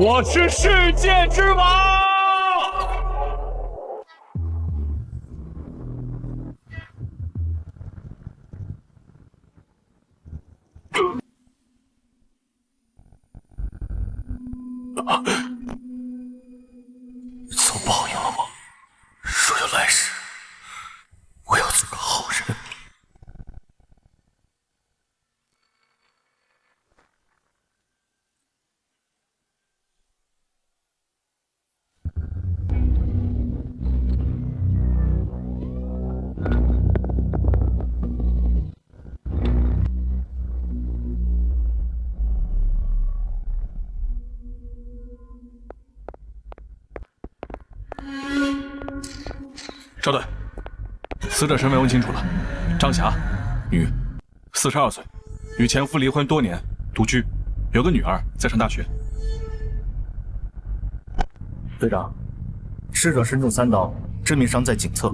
我是世界之王。遭报应了吗？若有来世，我要做个好人。稍等，死者身份问清楚了，张霞，女，42岁，与前夫离婚多年，独居，有个女儿在上大学。队长，逝者身中3刀，致命伤在颈侧。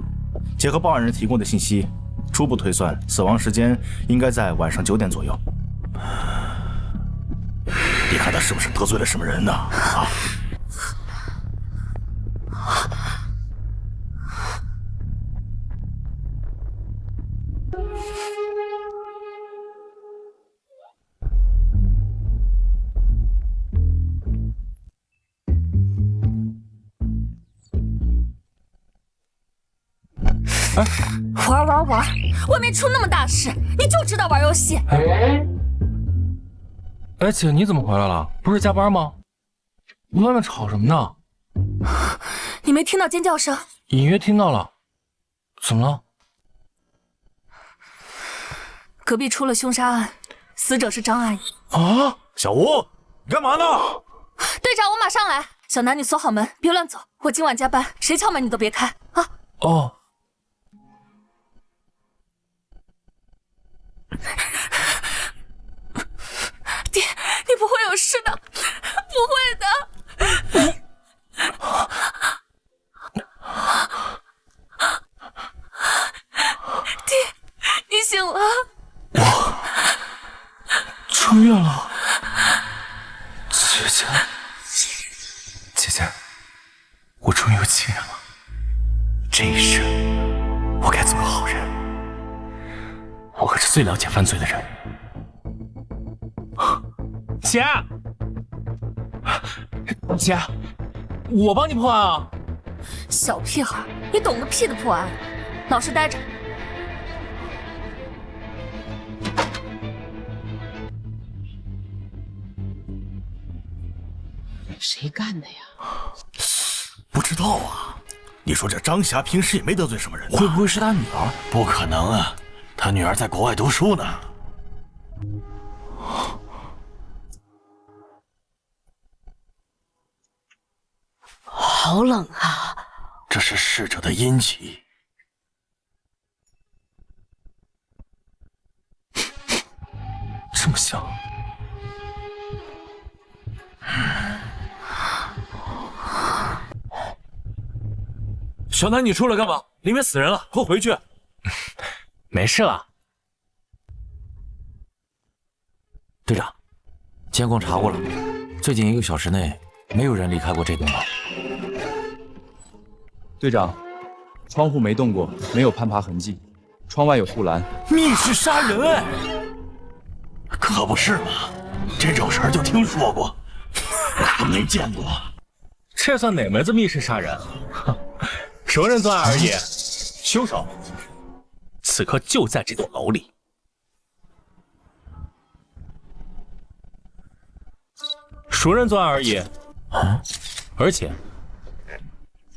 结合报案人提供的信息，初步推算死亡时间应该在晚上9点左右。你看他是不是得罪了什么人呢？啊！玩，外面出那么大事，你就知道玩游戏。哎，姐，你怎么回来了？不是加班吗？外面吵什么呢？你没听到尖叫声？隐约听到了。怎么了？隔壁出了凶杀案，死者是张阿姨。啊！小吴，你干嘛呢？队长，我马上来。小南，你锁好门，别乱走。我今晚加班，谁敲门你都别开啊。哦。爹，你不会有事的，不会的。爹，你醒了。我出院了。姐姐，我终于有亲人了。这一世，我该做个好人。我可是最了解犯罪的人。姐，我帮你破案啊！小屁孩，你懂个屁的破案！老实待着。谁干的呀？不知道啊。你说这张霞平时也没得罪什么人，会不会是他女儿？不可能啊，他女儿在国外读书呢。好冷啊！这是逝者的阴疾。这么香。小南，你出来干嘛？里面死人了，快回去。没事了。队长，监控查过了，最近1个小时内没有人离开过这栋楼。队长，窗户没动过，没有攀爬痕迹，窗外有护栏。密室杀人哎！可不是嘛，这种事儿就听说过，可没见过。这算哪门子密室杀人？熟人作案而已，凶手此刻就在这栋楼里。熟人作案而已，而且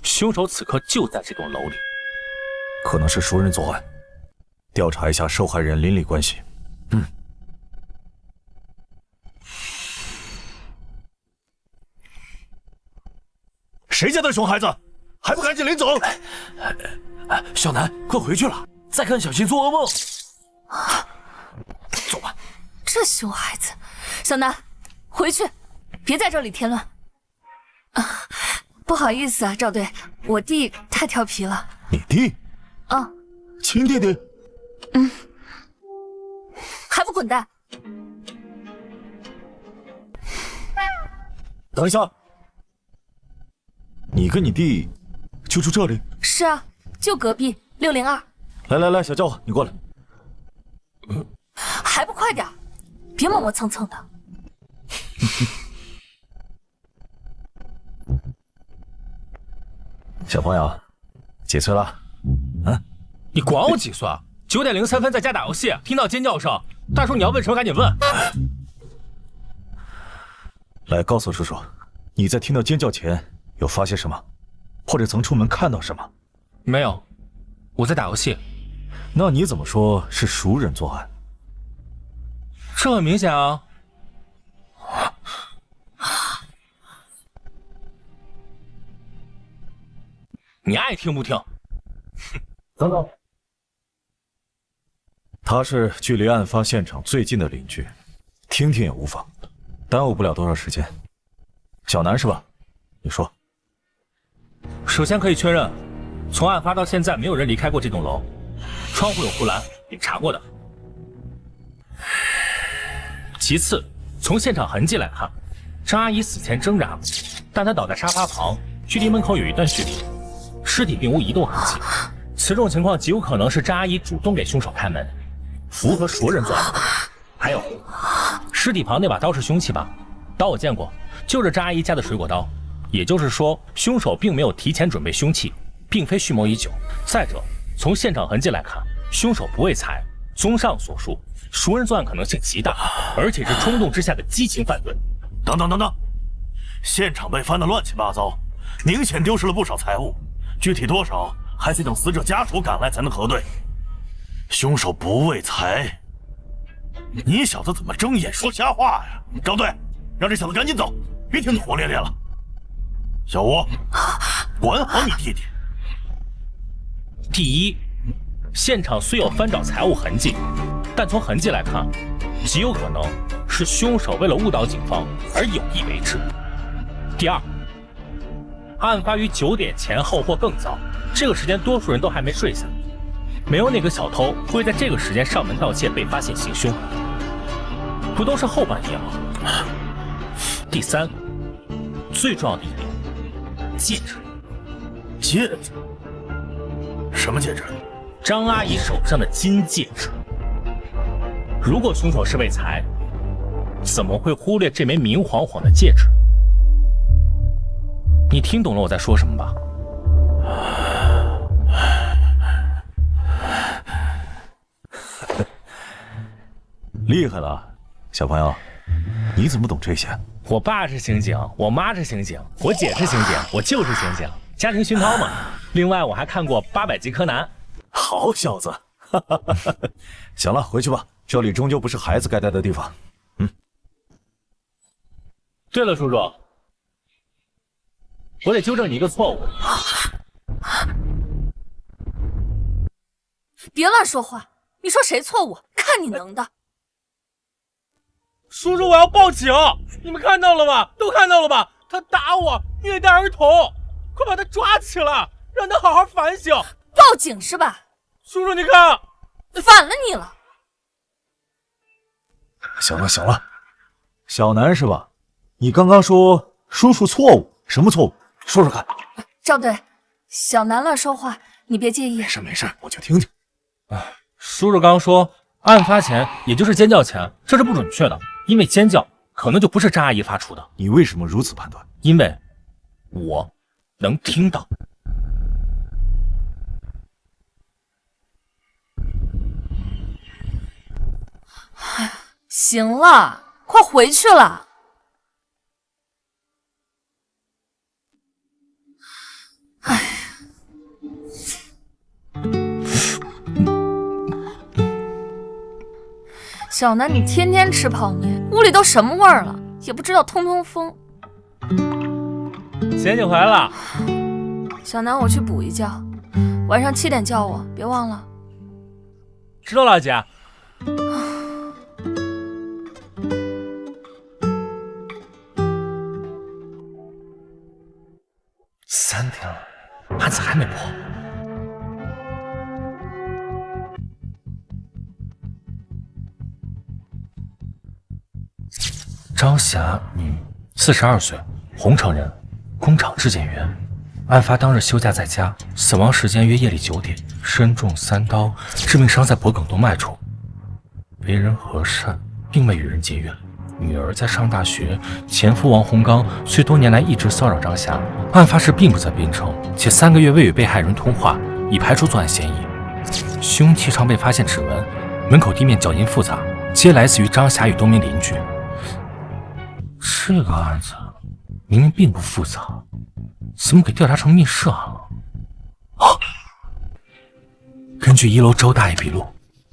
凶手此刻就在这栋楼里。可能是熟人作案，调查一下受害人邻里关系。谁家的熊孩子，还不赶紧领走！小南，快回去了，再看小心做噩梦。走吧。这熊孩子，小南，回去，别在这里添乱。不好意思啊，赵队，我弟太调皮了。你弟？啊，亲弟弟？还不滚蛋！等一下，你跟你弟就住这里？是啊，就隔壁602。来，小叫你过来。还不快点，别磨磨蹭蹭的。小朋友，几岁了？啊？你管我几岁？9点03分在家打游戏，听到尖叫声，大叔你要问什么赶紧问。来，告诉叔叔，你在听到尖叫前有发现什么，或者曾出门看到什么？没有，我在打游戏。那你怎么说是熟人作案？这很明显啊。你爱听不听？等等。他是距离案发现场最近的邻居，听听也无妨，耽误不了多少时间。小南是吧？你说。首先可以确认，从案发到现在没有人离开过这栋楼，窗户有护栏，也查过的。其次，从现场痕迹来看，张阿姨死前挣扎过，但她倒在沙发旁，距离门口有一段距离，尸体并无移动痕迹。此种情况极有可能是张阿姨主动给凶手开门，符合熟人作案。还有，尸体旁那把刀是凶器吧？刀我见过，就是张阿姨家的水果刀。也就是说，凶手并没有提前准备凶器，并非蓄谋已久。再者，从现场痕迹来看，凶手不为财。综上所述，熟人作案可能性极大，而且是冲动之下的激情犯罪。等，现场被翻得乱七八糟，明显丢失了不少财物，具体多少还得等死者家属赶来才能核对。凶手不为财，你小子怎么睁眼说瞎话呀？赵队，让这小子赶紧走，别听他胡咧咧了。小吴，管好你弟弟。第一，现场虽有翻找财物痕迹，但从痕迹来看，极有可能是凶手为了误导警方而有意为之。第二，案发于9点前后或更早，这个时间多数人都还没睡下，没有哪个小偷会在这个时间上门盗窃被发现行凶，不都是后半夜吗？第三，最重要的一点，戒指。戒指？什么戒指？张阿姨手上的金戒指。如果凶手是为财，怎么会忽略这枚明晃晃的戒指？你听懂了我在说什么吧？厉害了，小朋友，你怎么懂这些？我爸是刑警，我妈是刑警，我姐是刑警，我就是刑警，家庭熏陶嘛。另外我还看过800集柯南。好小子！行了，回去吧，这里终究不是孩子该待的地方。对了，叔叔，我得纠正你一个错误。别乱说话，你说谁错误？看你能的！叔叔，我要报警！你们看到了吗？都看到了吧？他打我，虐待儿童，快把他抓起来，让他好好反省。报警是吧？叔叔，你看，反了你了！行了，小南是吧？你刚刚说叔叔错误，什么错误？说说看。赵队，小南乱说话，你别介意。没事，我就听听。叔叔刚说，案发前，也就是尖叫前，这是不准确的，因为尖叫可能就不是张阿姨发出的。你为什么如此判断？因为我能听到。行了，快回去了。哎，小南，你天天吃泡面，屋里都什么味儿了？也不知道通通风。姐，你回来了。小南，我去补一觉，晚上7点叫我，别忘了。知道了，姐。3天了，案子还没破。张霞，女，42岁，洪城人，工厂质检员，案发当日休假在家，死亡时间约夜里9点，身中3刀，致命伤在脖颈动脉处。为人和善，并未与人结怨。女儿在上大学，前夫王洪刚虽多年来一直骚扰张霞，案发时并不在滨城，且3个月未与被害人通话，已排除作案嫌疑。凶器常被发现指纹，门口地面脚印复杂，皆来自于张霞与多名邻居。这个案子明明并不复杂，怎么给调查成密室案了？根据1楼周大爷笔录，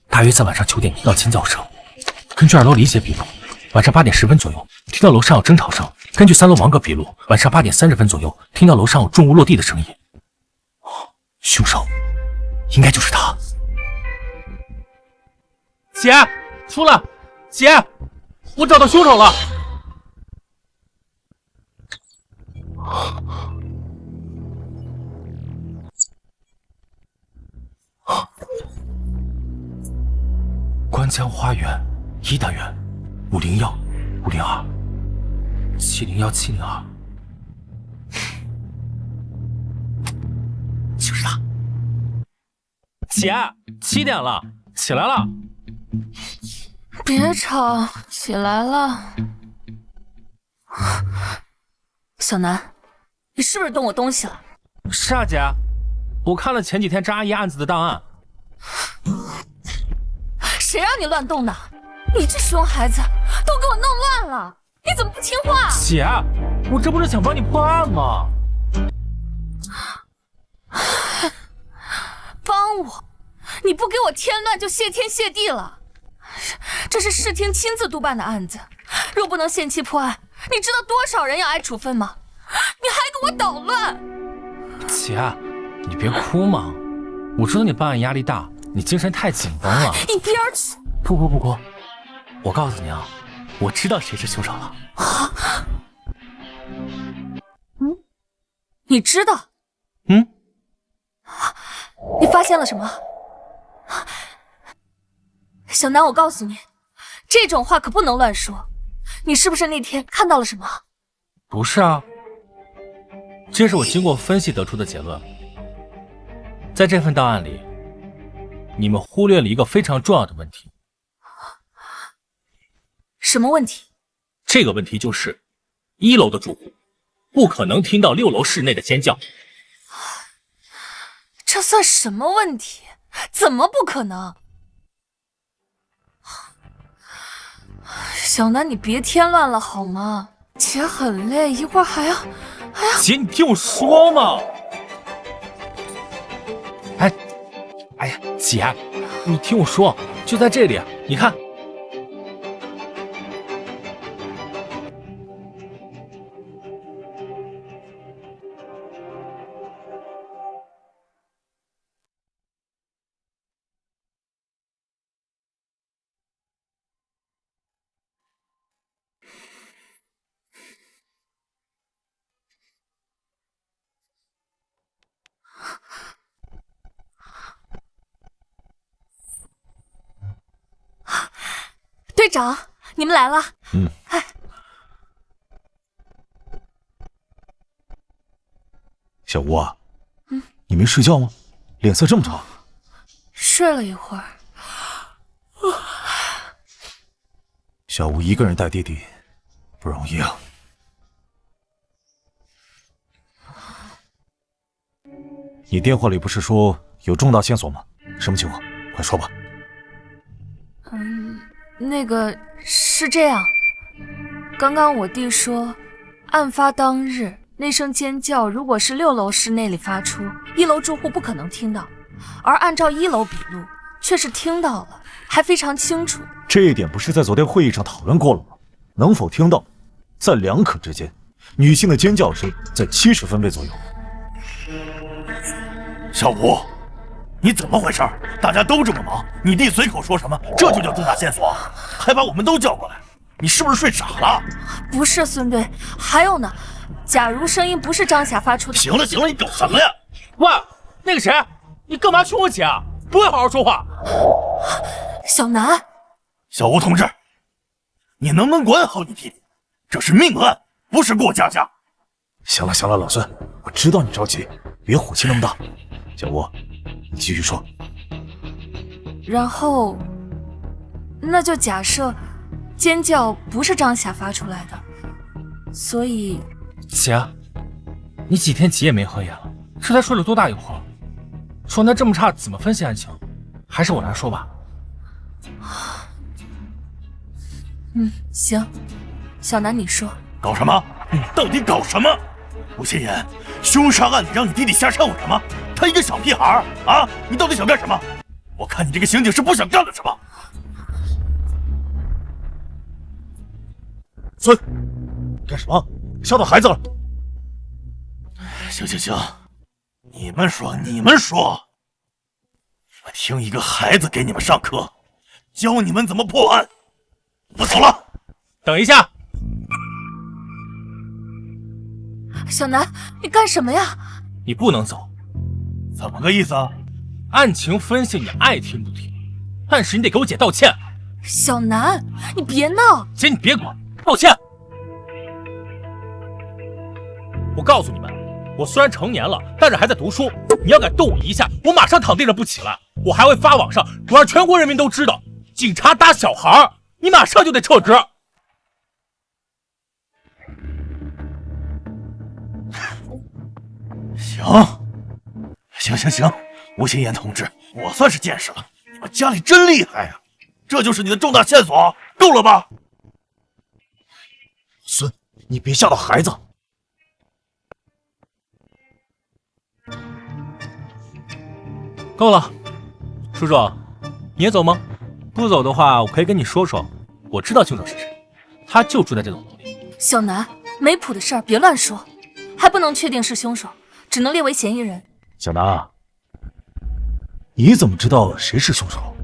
大约在晚上9点听到尖叫声。根据2楼李姐笔录，晚上8点10分左右听到楼上有争吵声。根据3楼王哥笔录，晚上8点30分左右听到楼上有重物落地的声音。凶手应该就是他。姐，出来！姐，我找到凶手了！关江花园1单元501-502-701-702，就是他。姐，7点了，起来了。别吵，起来了。小南，你是不是动我东西了？是啊，姐，我看了前几天张阿姨案子的档案。谁让你乱动的？你这熊孩子，都给我弄乱了！你怎么不听话？姐，我这不是想帮你破案吗？帮我？你不给我添乱就谢天谢地了。这是市厅亲自督办的案子，若不能限期破案，你知道多少人要挨处分吗？你还给我捣乱！姐，你别哭嘛，我知道你办案压力大，你精神太紧绷了。一边去！不哭，我告诉你啊，我知道谁是凶手了。你知道？你发现了什么？小南，我告诉你，这种话可不能乱说。你是不是那天看到了什么？不是啊，这是我经过分析得出的结论。在这份档案里，你们忽略了一个非常重要的问题。什么问题？这个问题就是1楼的住户不可能听到6楼室内的尖叫。这算什么问题？怎么不可能？小南，你别添乱了好吗？姐很累，一会儿还要……姐，你听我说嘛！哎呀，姐，你听我说，就在这里，你看。队长，你们来了。小吴啊，你没睡觉吗？脸色这么差。睡了一会儿。小吴一个人带弟弟，不容易啊。你电话里不是说有重大线索吗？什么情况？快说吧。那个是这样，刚刚我弟说，案发当日那声尖叫如果是6楼室内里发出，1楼住户不可能听到，而按照1楼笔录，却是听到了，还非常清楚。这一点不是在昨天会议上讨论过了吗？能否听到，在2可之间，女性的尖叫声在70分贝左右。小吴，你怎么回事？大家都这么忙，你弟随口说什么，这就叫重大线索，还把我们都叫过来，你是不是睡傻了？不是，孙队，还有呢，假如声音不是张霞发出的……行了，你搞什么呀？喂，那个谁，你干嘛凶我姐啊？不会好好说话。小南，小吴同志，你能不能管好你弟弟？这是命案，不是过家家。行了行了，老孙，我知道你着急，别火气那么大。小吴，你继续说。然后，那就假设尖叫不是张霞发出来的，所以姐，你几天几夜没合眼了？这才睡了多大一会儿？状态这么差，怎么分析案情？还是我来说吧。行，小南你说。搞什么？你到底搞什么？吴心言，凶杀案里让你弟弟瞎掺和什么？他一个小屁孩啊！你到底想干什么？我看你这个刑警是不想干了是吧？孙，干什么？吓到孩子了？行行行，你们说，我听一个孩子给你们上课，教你们怎么破案。我走了。等一下，小南，你干什么呀？你不能走。怎么个意思啊？案情分析你爱听不听，但是你得给我姐道歉。小南，你别闹。姐，你别管，道歉。我告诉你们，我虽然成年了，但是还在读书。你要敢动我一下，我马上躺地上不起来。我还会发网上，我让全国人民都知道，警察打小孩，你马上就得撤职。行，吴心言同志，我算是见识了，你们家里真厉害啊！这就是你的重大线索，够了吧？孙，你别吓到孩子。够了，叔叔，你也走吗？不走的话，我可以跟你说说，我知道凶手是谁，他就住在这栋楼里。小南，没谱的事儿别乱说，还不能确定是凶手，只能列为嫌疑人。小南，你怎么知道谁是凶手？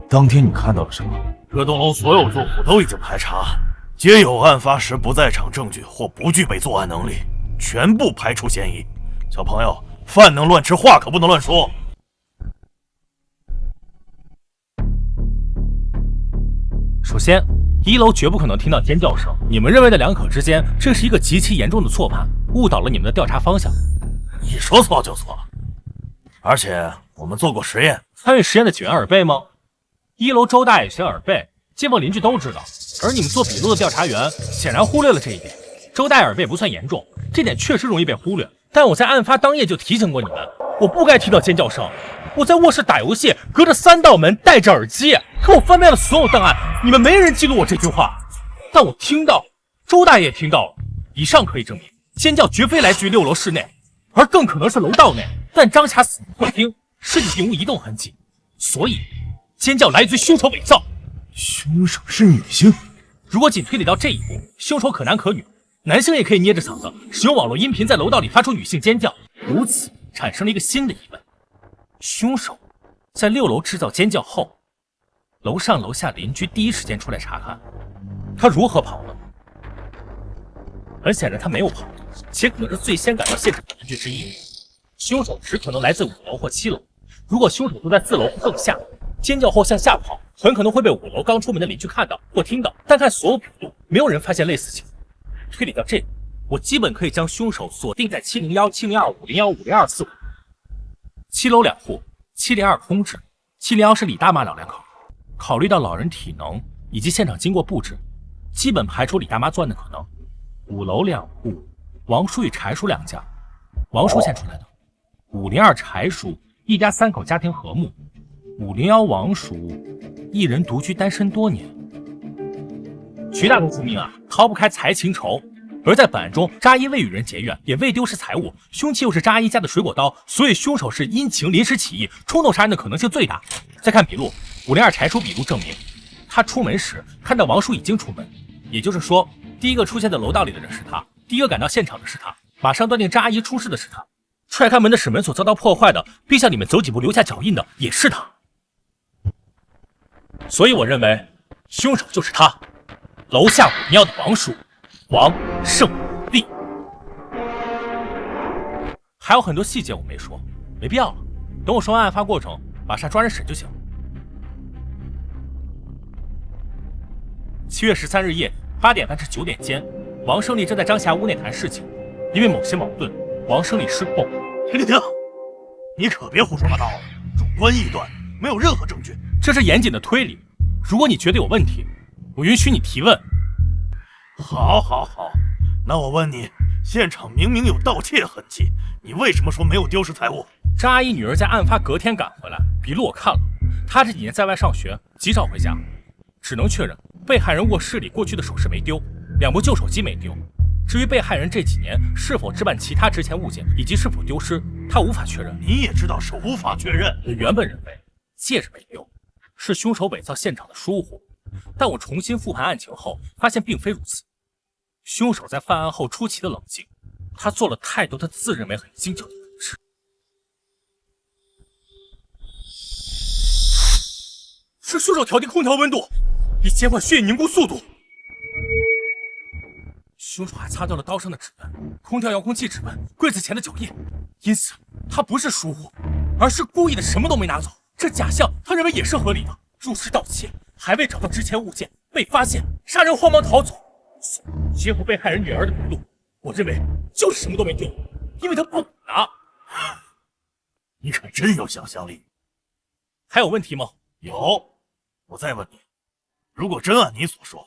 当天你看到了什么？这栋楼所有住户都已经排查，皆有案发时不在场证据或不具备作案能力，全部排除嫌疑。小朋友，饭能乱吃，话可不能乱说。首先，1楼绝不可能听到尖叫声。你们认为的两可之间，这是一个极其严重的错判，误导了你们的调查方向。你说错就错，而且我们做过实验。参与实验的几员耳背吗？1楼周大爷选耳背，街坊邻居都知道。而你们做笔录的调查员显然忽略了这一点。周大爷耳背不算严重，这点确实容易被忽略。但我在案发当夜就提醒过你们，我不该听到尖叫声。我在卧室打游戏，隔着3道门，戴着耳机，可我翻遍了所有档案，你们没人记录我这句话。但我听到，周大爷听到了。以上可以证明，尖叫绝非来自于6楼室内，而更可能是楼道内。但张霞死于客厅，尸体并无移动痕迹，所以尖叫来自于凶手伪造。凶手是女性？如果仅推理到这一步，凶手可男可女，男性也可以捏着嗓子使用网络音频在楼道里发出女性尖叫。如此产生了一个新的疑问：凶手在6楼制造尖叫后，楼上楼下邻居第一时间出来查看，他如何跑呢？很显然他没有跑，且可能是最先赶到现场的邻居之一。凶手只可能来自5楼或7楼。如果凶手住在4楼或更下，尖叫后向下跑，很可能会被5楼刚出门的邻居看到或听到。但看所有笔录，没有人发现类似情况。推理到这里，我基本可以将凶手锁定在701、702、501、50245。7楼2户，702空置，701是李大妈老两口。考虑到老人体能以及现场经过布置，基本排除李大妈作案的可能。5楼2户，王叔与柴叔两家，王叔先出来的。502柴叔一家3口，家庭和睦。501王叔一人独居单身多年。绝大多数命案逃不开财情仇，而在本案中，扎伊未与人结怨，也未丢失财物，凶器又是扎伊家的水果刀，所以凶手是因情临时起意冲动杀人的可能性最大。再看笔录，502柴叔笔录证明，他出门时看到王叔已经出门，也就是说，第一个出现在楼道里的人是他，第一个赶到现场的是他，马上断定扎伊出事的是他，踹开门的使门锁遭到破坏的，并向你们走几步留下脚印的也是他。所以我认为，凶手就是他。楼下501的王叔，王胜利。还有很多细节我没说，没必要了。等我说完案发过程，马上抓人审就行。7月13日夜8点半至9点间，王胜利正在张霞屋内谈事情，因为某些矛盾，王胜利失控。停！你可别胡说八道，主观臆断，没有任何证据。这是严谨的推理，如果你觉得有问题，我允许你提问。好，那我问你，现场明明有盗窃痕迹，你为什么说没有丢失财物？张阿姨女儿在案发隔天赶回来，笔录我看了，她这几年在外上学，极少回家，只能确认被害人卧室里过去的首饰没丢，2部旧手机没丢。至于被害人这几年是否置办其他值钱物件，以及是否丢失，他无法确认。你也知道是无法确认。我原本认为戒指没丢是凶手伪造现场的疏忽，但我重新复盘案情后，发现并非如此。凶手在犯案后出奇的冷静，他做了太多他自认为很精巧的本事。是凶手调低空调温度，以减缓血液凝固速度。凶手还擦掉了刀上的指纹、空调遥控器指纹、柜子前的脚印，因此他不是疏忽，而是故意的什么都没拿走。这假象他认为也是合理的。入室盗窃，还未找到值钱物件，被发现，杀人慌忙逃走。结合被害人女儿的笔录，我认为就是什么都没丢，因为他不拿。你可真有想象力。还有问题吗？有。我再问你，如果真按你所说，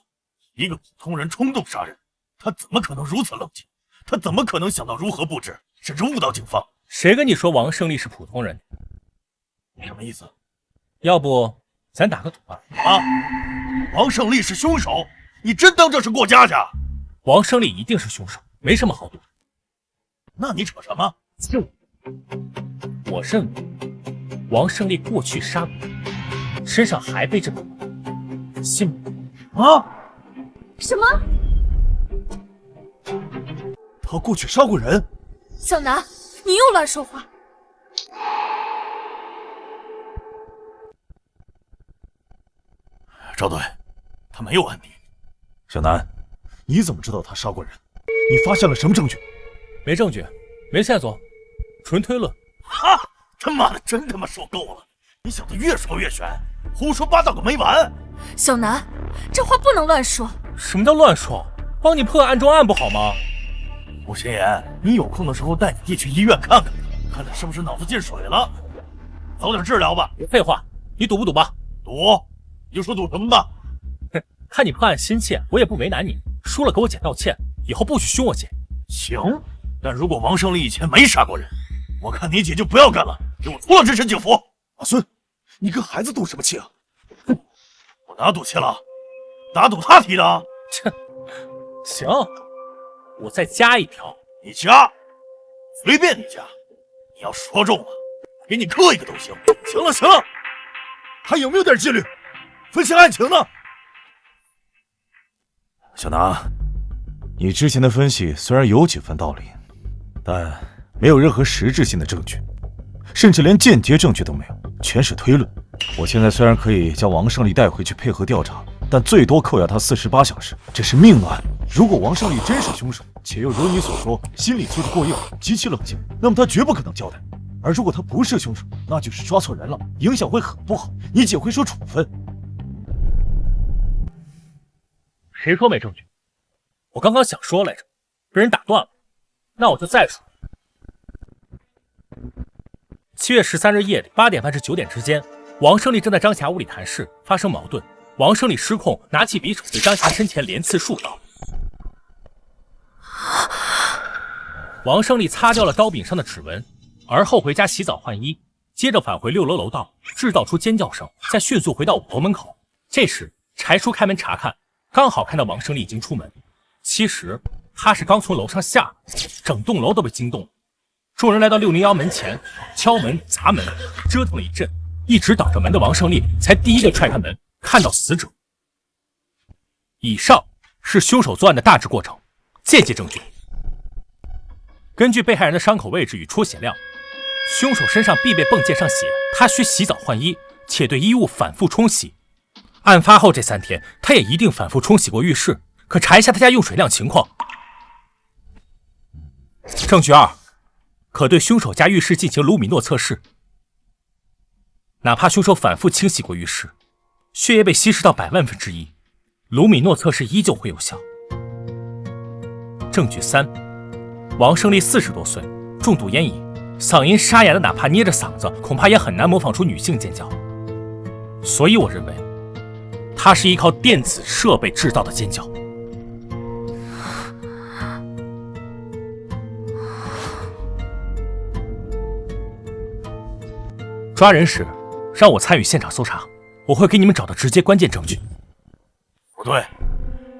一个普通人冲动杀人，他怎么可能如此冷静？他怎么可能想到如何布置，甚至误导警方？谁跟你说王胜利是普通人？什么意思？要不咱打个赌吧？啊！王胜利是凶手？你真当这是过家家？王胜利一定是凶手，没什么好赌。那你扯什么？我认为王胜利过去杀过人，身上还背着笔，信吗？啊？什么？他过去杀过人？小南，你又乱说话！赵队，他没有案底。小南，你怎么知道他杀过人？你发现了什么证据？没证据，没线索，纯推论。哈！他妈的，真他妈说够了！你小子越说越玄，胡说八道个没完！小南，这话不能乱说。什么叫乱说？帮你破案中案不好吗？吴心言，你有空的时候带你弟去医院看看，看他是不是脑子进水了，早点治疗吧。别废话，你赌不赌吧？赌？你就说赌什么吧。看你破案心切，我也不为难你。输了给我姐道歉，以后不许凶我姐。行，但如果王胜利以前没杀过人，我看你姐就不要干了，给我出了这身警服。阿孙，你跟孩子赌什么气啊？哼，我哪赌气了？打赌他提的啊。行，我再加一条。你加，随便你加。你要说中了，给你磕一个都行。行了，还有没有点纪律？分析案情呢？小南，你之前的分析虽然有几分道理，但没有任何实质性的证据，甚至连间接证据都没有，全是推论。我现在虽然可以将王胜利带回去配合调查，但最多扣押他48小时，这是命案。如果王胜利真是凶手，且又如你所说心理素质过硬，极其冷静，那么他绝不可能交代。而如果他不是凶手，那就是抓错人了，影响会很不好，你姐会受处分。谁说没证据？我刚刚想说来着，被人打断了。那我就再说。7月13日夜里8点半至9点之间，王胜利正在张霞屋里谈事，发生矛盾。王胜利失控，拿起匕首对张霞身前连刺数刀。王胜利擦掉了刀柄上的指纹，而后回家洗澡换衣，接着返回6楼楼道，制造出尖叫声，再迅速回到5楼门口。这时柴叔开门查看，刚好看到王胜利已经出门。其实他是刚从楼上下来，整栋楼都被惊动了。众人来到601门前，敲门砸门，折腾了一阵，一直挡着门的王胜利才第一个踹开门，看到死者。以上是凶手作案的大致过程。间接证据，根据被害人的伤口位置与出血量，凶手身上必被泵溅上血，他需洗澡换衣，且对衣物反复冲洗。案发后这3天，他也一定反复冲洗过浴室。可查一下他家用水量情况。证据2，可对凶手家浴室进行卢米诺测试。哪怕凶手反复清洗过浴室，血液被稀释到100万分之一，卢米诺测试依旧会有效。证据3，王胜利40多岁，重度烟瘾，嗓音沙哑的，哪怕捏着嗓子，恐怕也很难模仿出女性尖叫。所以我认为，他是依靠电子设备制造的尖叫。抓人时，让我参与现场搜查，我会给你们找到直接关键证据。不对，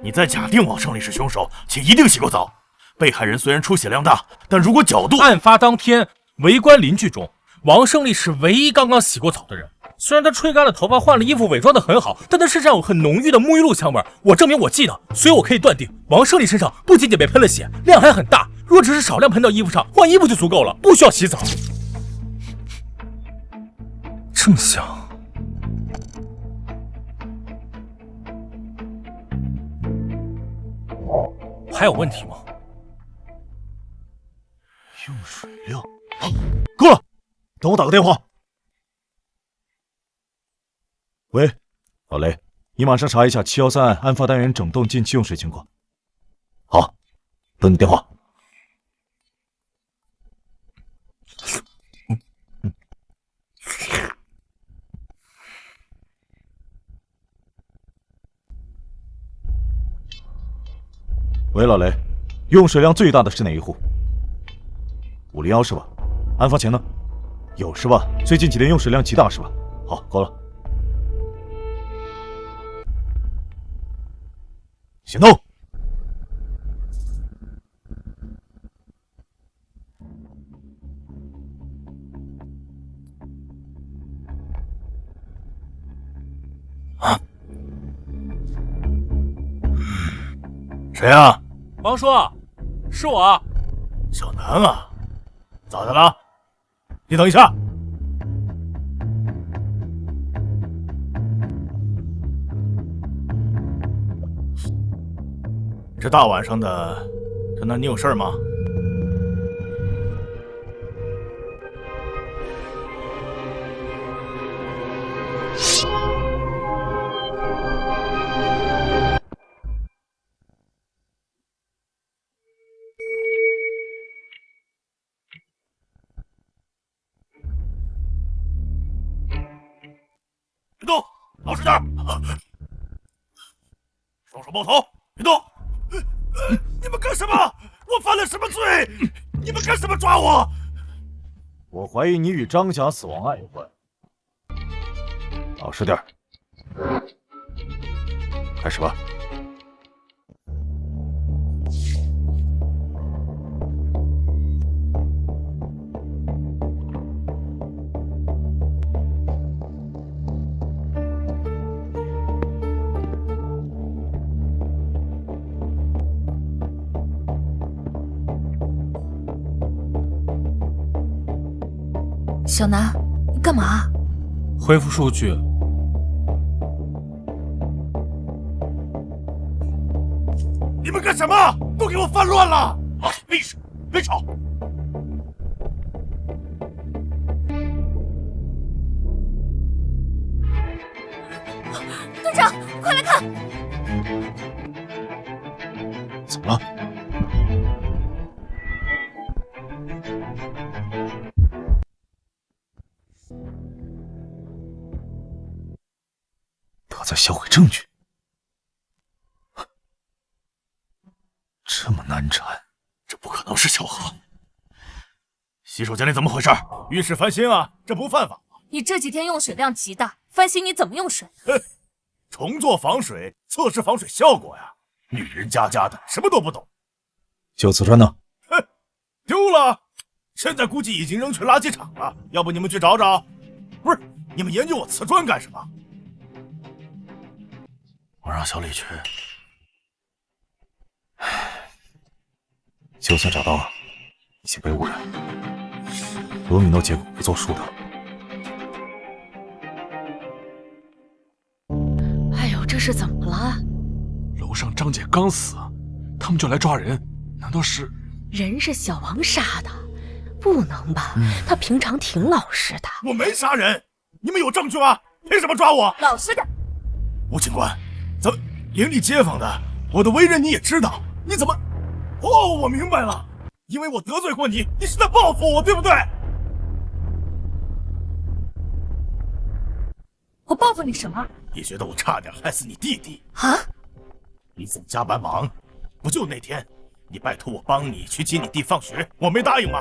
你在假定王胜利是凶手，且一定洗过澡。被害人虽然出血量大，但如果角度……案发当天，围观邻居中，王胜利是唯一刚刚洗过澡的人。虽然他吹干了头发，换了衣服，伪装得很好，但他身上有很浓郁的沐浴露香味。我证明我记得，所以我可以断定，王胜利身上不仅仅被喷了血，量还很大。若只是少量喷到衣服上，换衣服就足够了，不需要洗澡。这么想，还有问题吗？用水量，够了，等我打个电话。喂，老雷，你马上查一下713案案发单元整栋进气用水情况。好，等你电话。喂，老雷，用水量最大的是哪一户？501是吧？案发前呢？有是吧？最近几天用水量极大是吧？好，够了。行动！啊？谁啊？王叔，是我。小南啊，咋的了？你等一下。这大晚上的，这那你有事吗？别动，老实点，双手抱头，别动。你们干什么？我犯了什么罪？你们干什么抓我？我怀疑你与张霞死亡案有关。老实点，开始吧。小南，你干嘛？恢复数据。你们干什么？都给我翻乱了！啊，闭声，别吵！队长，快来看！怎么了？他在销毁证据，这么难缠，这不可能是巧合。洗手间里怎么回事？浴室翻新啊，这不犯法。你这几天用水量极大，翻新你怎么用水？重做防水，测试防水效果呀。女人家家的，什么都不懂。旧瓷砖呢？丢了，现在估计已经扔去垃圾场了。要不你们去找找？不是，你们研究我瓷砖干什么？我让小李去。就算找到了，已经被污染。罗米诺结果不作数的。哎呦，这是怎么了？楼上张姐刚死，他们就来抓人，难道是？人是小王杀的，不能吧？他平常挺老实的。我没杀人，你们有证据吗？凭什么抓我？老实点。吴警官，邻里街坊的，我的为人你也知道，你怎么？哦，我明白了，因为我得罪过你，你是在报复我，对不对？我报复你什么？你觉得我差点害死你弟弟啊？你总加班忙，不就那天你拜托我帮你去接你弟放学，我没答应吗？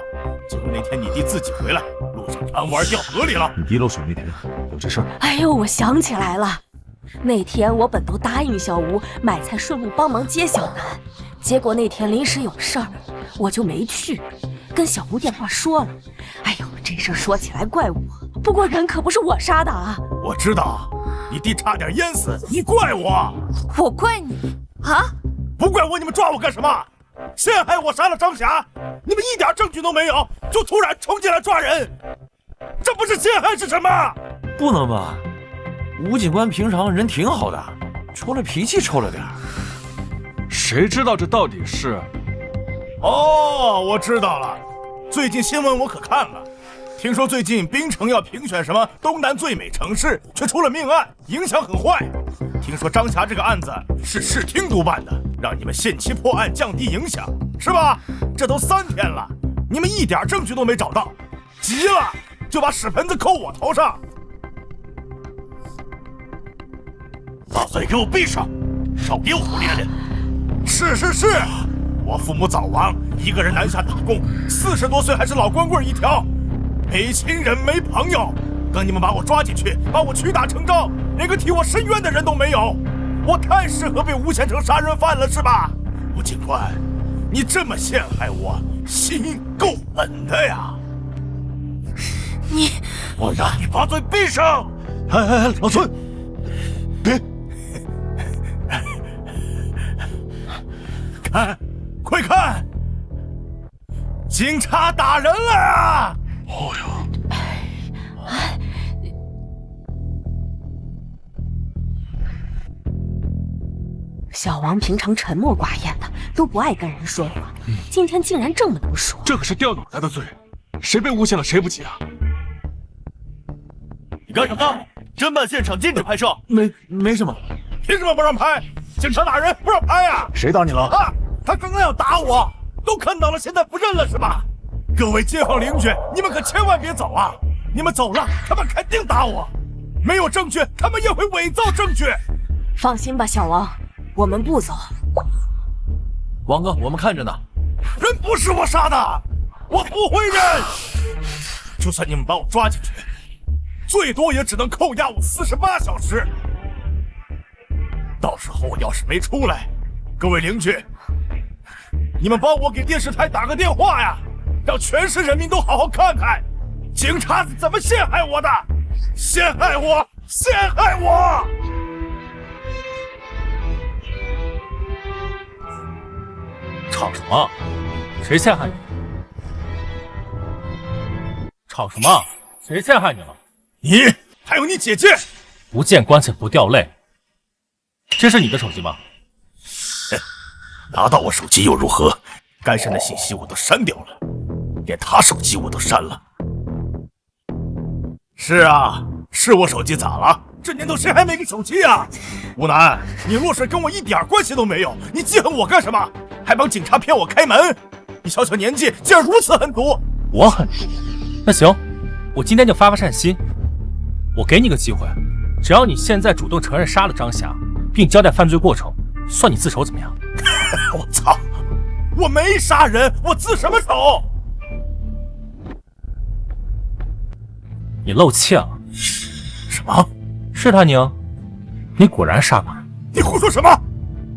结果那天你弟自己回来，路上贪玩掉河里了。你弟漏水那天有这事儿？哎呦，我想起来了，那天我本都答应小吴买菜顺路帮忙接小南，结果那天临时有事儿，我就没去，跟小吴电话说了。哎呦，这事儿说起来怪我，不过人可不是我杀的啊。我知道，你弟差点淹死，你怪我？我怪你啊？不怪我，你们抓我干什么？陷害我杀了张霞，你们一点证据都没有，就突然冲进来抓人，这不是陷害是什么？不能吧？吴警官平常人挺好的，除了脾气臭了点儿。谁知道这到底是？哦，我知道了，最近新闻我可看了，听说最近槟城要评选什么东南最美城市，却出了命案，影响很坏。听说张霞这个案子是市厅督办的，让你们限期破案，降低影响，是吧？这都3天了，你们一点证据都没找到，急了就把屎盆子扣我头上。把嘴给我闭上，少给我胡咧咧。是，我父母早亡，一个人南下打工，40多岁还是老光棍一条，没亲人没朋友。等你们把我抓进去，把我屈打成招，连个替我伸冤的人都没有，我太适合被诬陷成杀人犯了，是吧？吴警官，你这么陷害我，心够狠的呀！我让你把嘴闭上！哎，老孙，别！看，快看，警察打人了啊！哦哟！小王平常沉默寡言的，都不爱跟人说话，今天竟然这么能说，这可是掉脑袋的罪，谁被诬陷了谁不急啊？你干什么？侦办现场禁止拍摄。没什么。凭什么不让拍？警察打人不让拍啊？谁打你了？啊！他刚刚要打我，都看到了，现在不认了是吧？各位街坊邻居，你们可千万别走啊！你们走了，他们肯定打我。没有证据，他们也会伪造证据。放心吧，小王，我们不走。王哥，我们看着呢。人不是我杀的，我不会认。就算你们把我抓进去，最多也只能扣押我48小时。到时候我要是没出来，各位邻居，你们帮我给电视台打个电话呀，让全市人民都好好看看警察是怎么陷害我的，陷害我，陷害我！吵什么？谁陷害你？吵什么？谁陷害你了？你还有你姐姐！不见棺材不掉泪。这是你的手机吗？拿到我手机又如何？该删的信息我都删掉了，连他手机我都删了。是啊，是我手机咋了？这年头谁还没个手机啊？吴楠，你落水跟我一点关系都没有，你记恨我干什么？还帮警察骗我开门？你小小年纪竟然如此狠毒！我狠毒？那行，我今天就发善心，我给你个机会，只要你现在主动承认杀了张霞，并交代犯罪过程，算你自首，怎么样？我操！我没杀人，我自什么首？你露怯了？什么？是他宁？你果然杀过人！你胡说什么？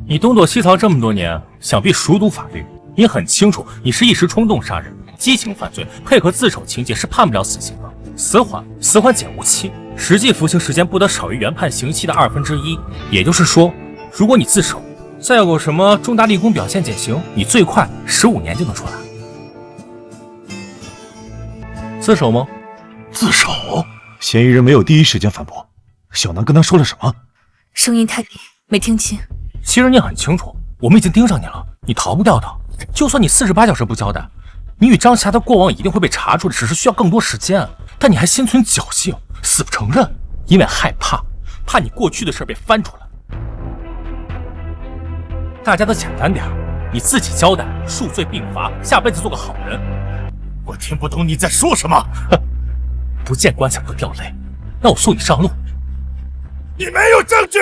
你东躲西藏这么多年，想必熟读法律，你很清楚，你是一时冲动杀人，激情犯罪，配合自首情节是判不了死刑的。死缓减无期，实际服刑时间不得少于原判刑期的1/2。也就是说，如果你自首，再有什么重大立功表现减刑，你最快15年就能出来。自首吗？自首？嫌疑人没有第一时间反驳。小南跟他说了什么？声音太低，没听清。其实你很清楚，我们已经盯上你了，你逃不掉的。就算你48小时不交代，你与张霞的过往一定会被查出的，只是需要更多时间。但你还心存侥幸，死不承认，因为害怕你过去的事被翻出来。大家都简单点，你自己交代，数罪并罚，下辈子做个好人。我听不懂你在说什么。哼，不见棺材不掉泪，那我送你上路。你没有证据，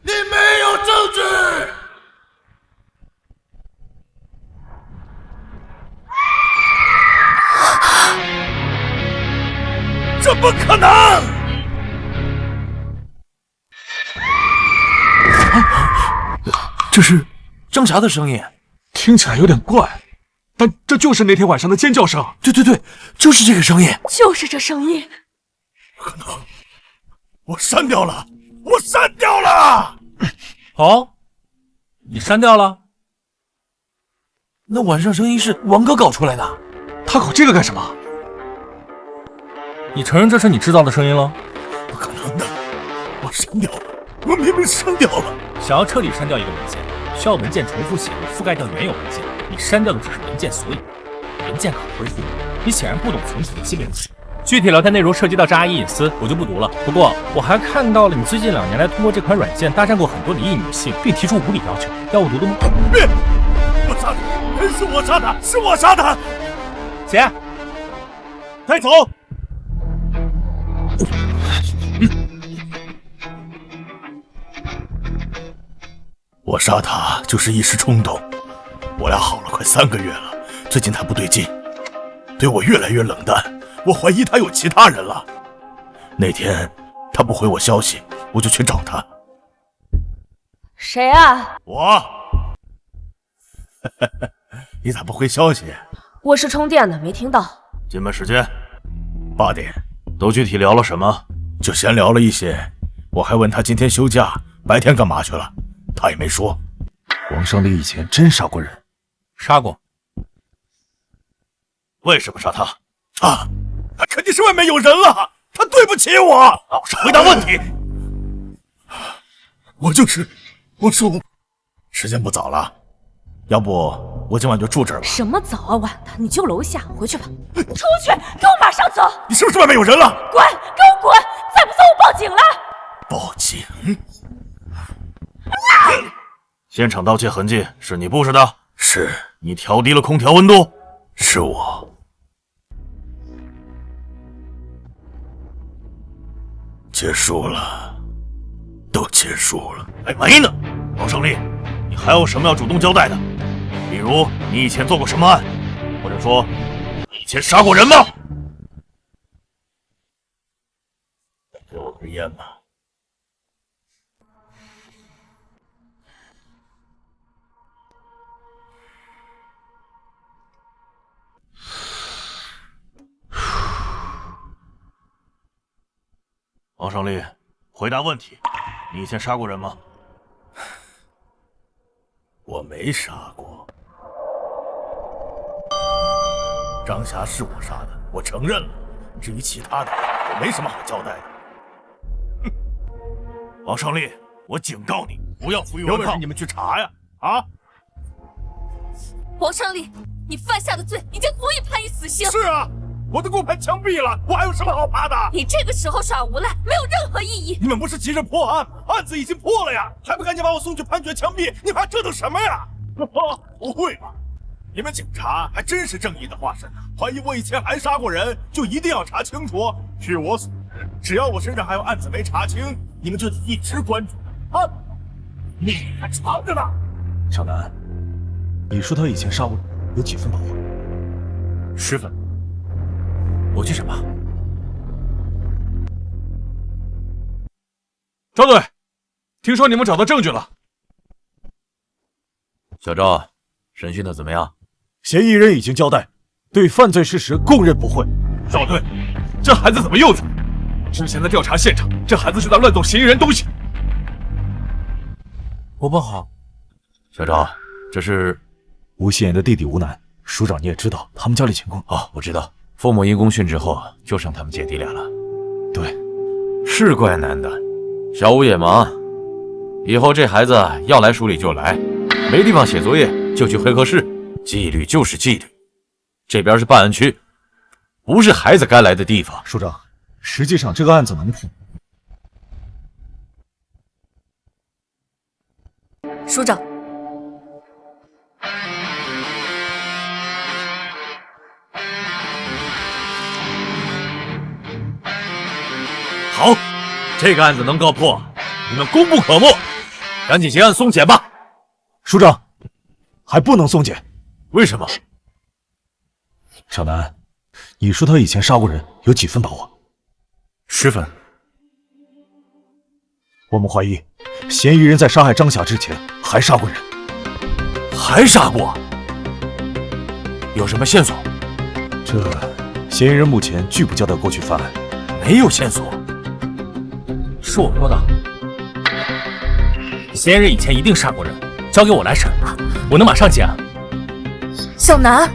你没有证据。这不可能！这是张霞的声音，听起来有点怪，但这就是那天晚上的尖叫声。对，就是这个声音，就是这声音。不可能！我删掉了，我删掉了。哦，你删掉了？那晚上声音是王哥搞出来的，他搞这个干什么？你承认这是你制造的声音了？不可能的，我删掉了，我明明删掉了。想要彻底删掉一个文件，需要文件重复写入覆盖掉原有文件。你删掉的只是文件索引，文件可恢复。你显然不懂存储的基本知识。具体聊天内容涉及到张阿姨隐私，我就不读了。不过我还看到了你最近2年来通过这款软件搭讪过很多离异女性，并提出无理要求，要我读的吗？别！我杀他！是我杀他！是我杀他！姐，带走！我杀他就是一时冲动，我俩好了快3个月了，最近他不对劲，对我越来越冷淡，我怀疑他有其他人了。那天他不回我消息，我就去找他。谁啊？我。你咋不回消息？我是充电的，没听到。进门时间8点，都具体聊了什么？就闲聊了一些，我还问他今天休假，白天干嘛去了，他也没说。王胜利以前真杀过人？杀过。为什么杀他？他肯定是外面有人了，他对不起我。老实回答问题。我是我。时间不早了，要不我今晚就住这儿吧。什么早啊晚的，你就楼下，回去吧。出去，给我马上走！你是不是外面有人了？滚，给我滚！再不走我报警了。报警？现场盗窃痕迹是你布置的？是。你调低了空调温度？是我。结束了，都结束了。还没呢，王胜利，你还有什么要主动交代的？比如你以前做过什么案，或者说你以前杀过人吗？给我根烟吧。王胜利，回答问题，你以前杀过人吗？我没杀过。张霞是我杀的，我承认了。至于其他的，我没什么好交代的。哼！王胜利，我警告你，不要负隅顽抗。有本事你们去查呀！啊！王胜利，你犯下的罪已经足以判以死刑。是啊。我都给我拍墙壁了，我还有什么好怕的？你这个时候耍无赖没有任何意义。你们不是急着破案，案子已经破了呀，还不赶紧把我送去判决墙壁？你们还折腾什么呀？不会吧？你们警察还真是正义的化身，怀疑我以前还杀过人，就一定要查清楚。据我所知，只要我身上还有案子没查清，你们就一直关注啊，命还长着呢。小南，你说他以前杀过人，有几分把握？10分。我去审吧。赵队，听说你们找到证据了。小赵，审讯的怎么样？嫌疑人已经交代，对犯罪事实供认不讳。赵队，这孩子怎么又在？之前在调查现场，这孩子就在乱动嫌疑人东西。我不好。小赵，这是吴希言的弟弟吴楠，署长你也知道他们家里情况。哦，我知道。父母因公殉职后，就剩他们姐弟俩了。对，是怪难的。小吴也忙，以后这孩子要来署里就来，没地方写作业就去会客室，纪律就是纪律。这边是办案区，不是孩子该来的地方。署长，实际上这个案子能破。署长，好，这个案子能告破，你们功不可没，赶紧结案送检吧。署长，还不能送检。为什么？小南，你说他以前杀过人，有几分把握？10分。我们怀疑，嫌疑人在杀害张霞之前还杀过人。还杀过？有什么线索？这嫌疑人目前拒不交代过去犯案，没有线索。是我说的，嫌疑人以前一定杀过人，交给我来审，我能马上结案。小南，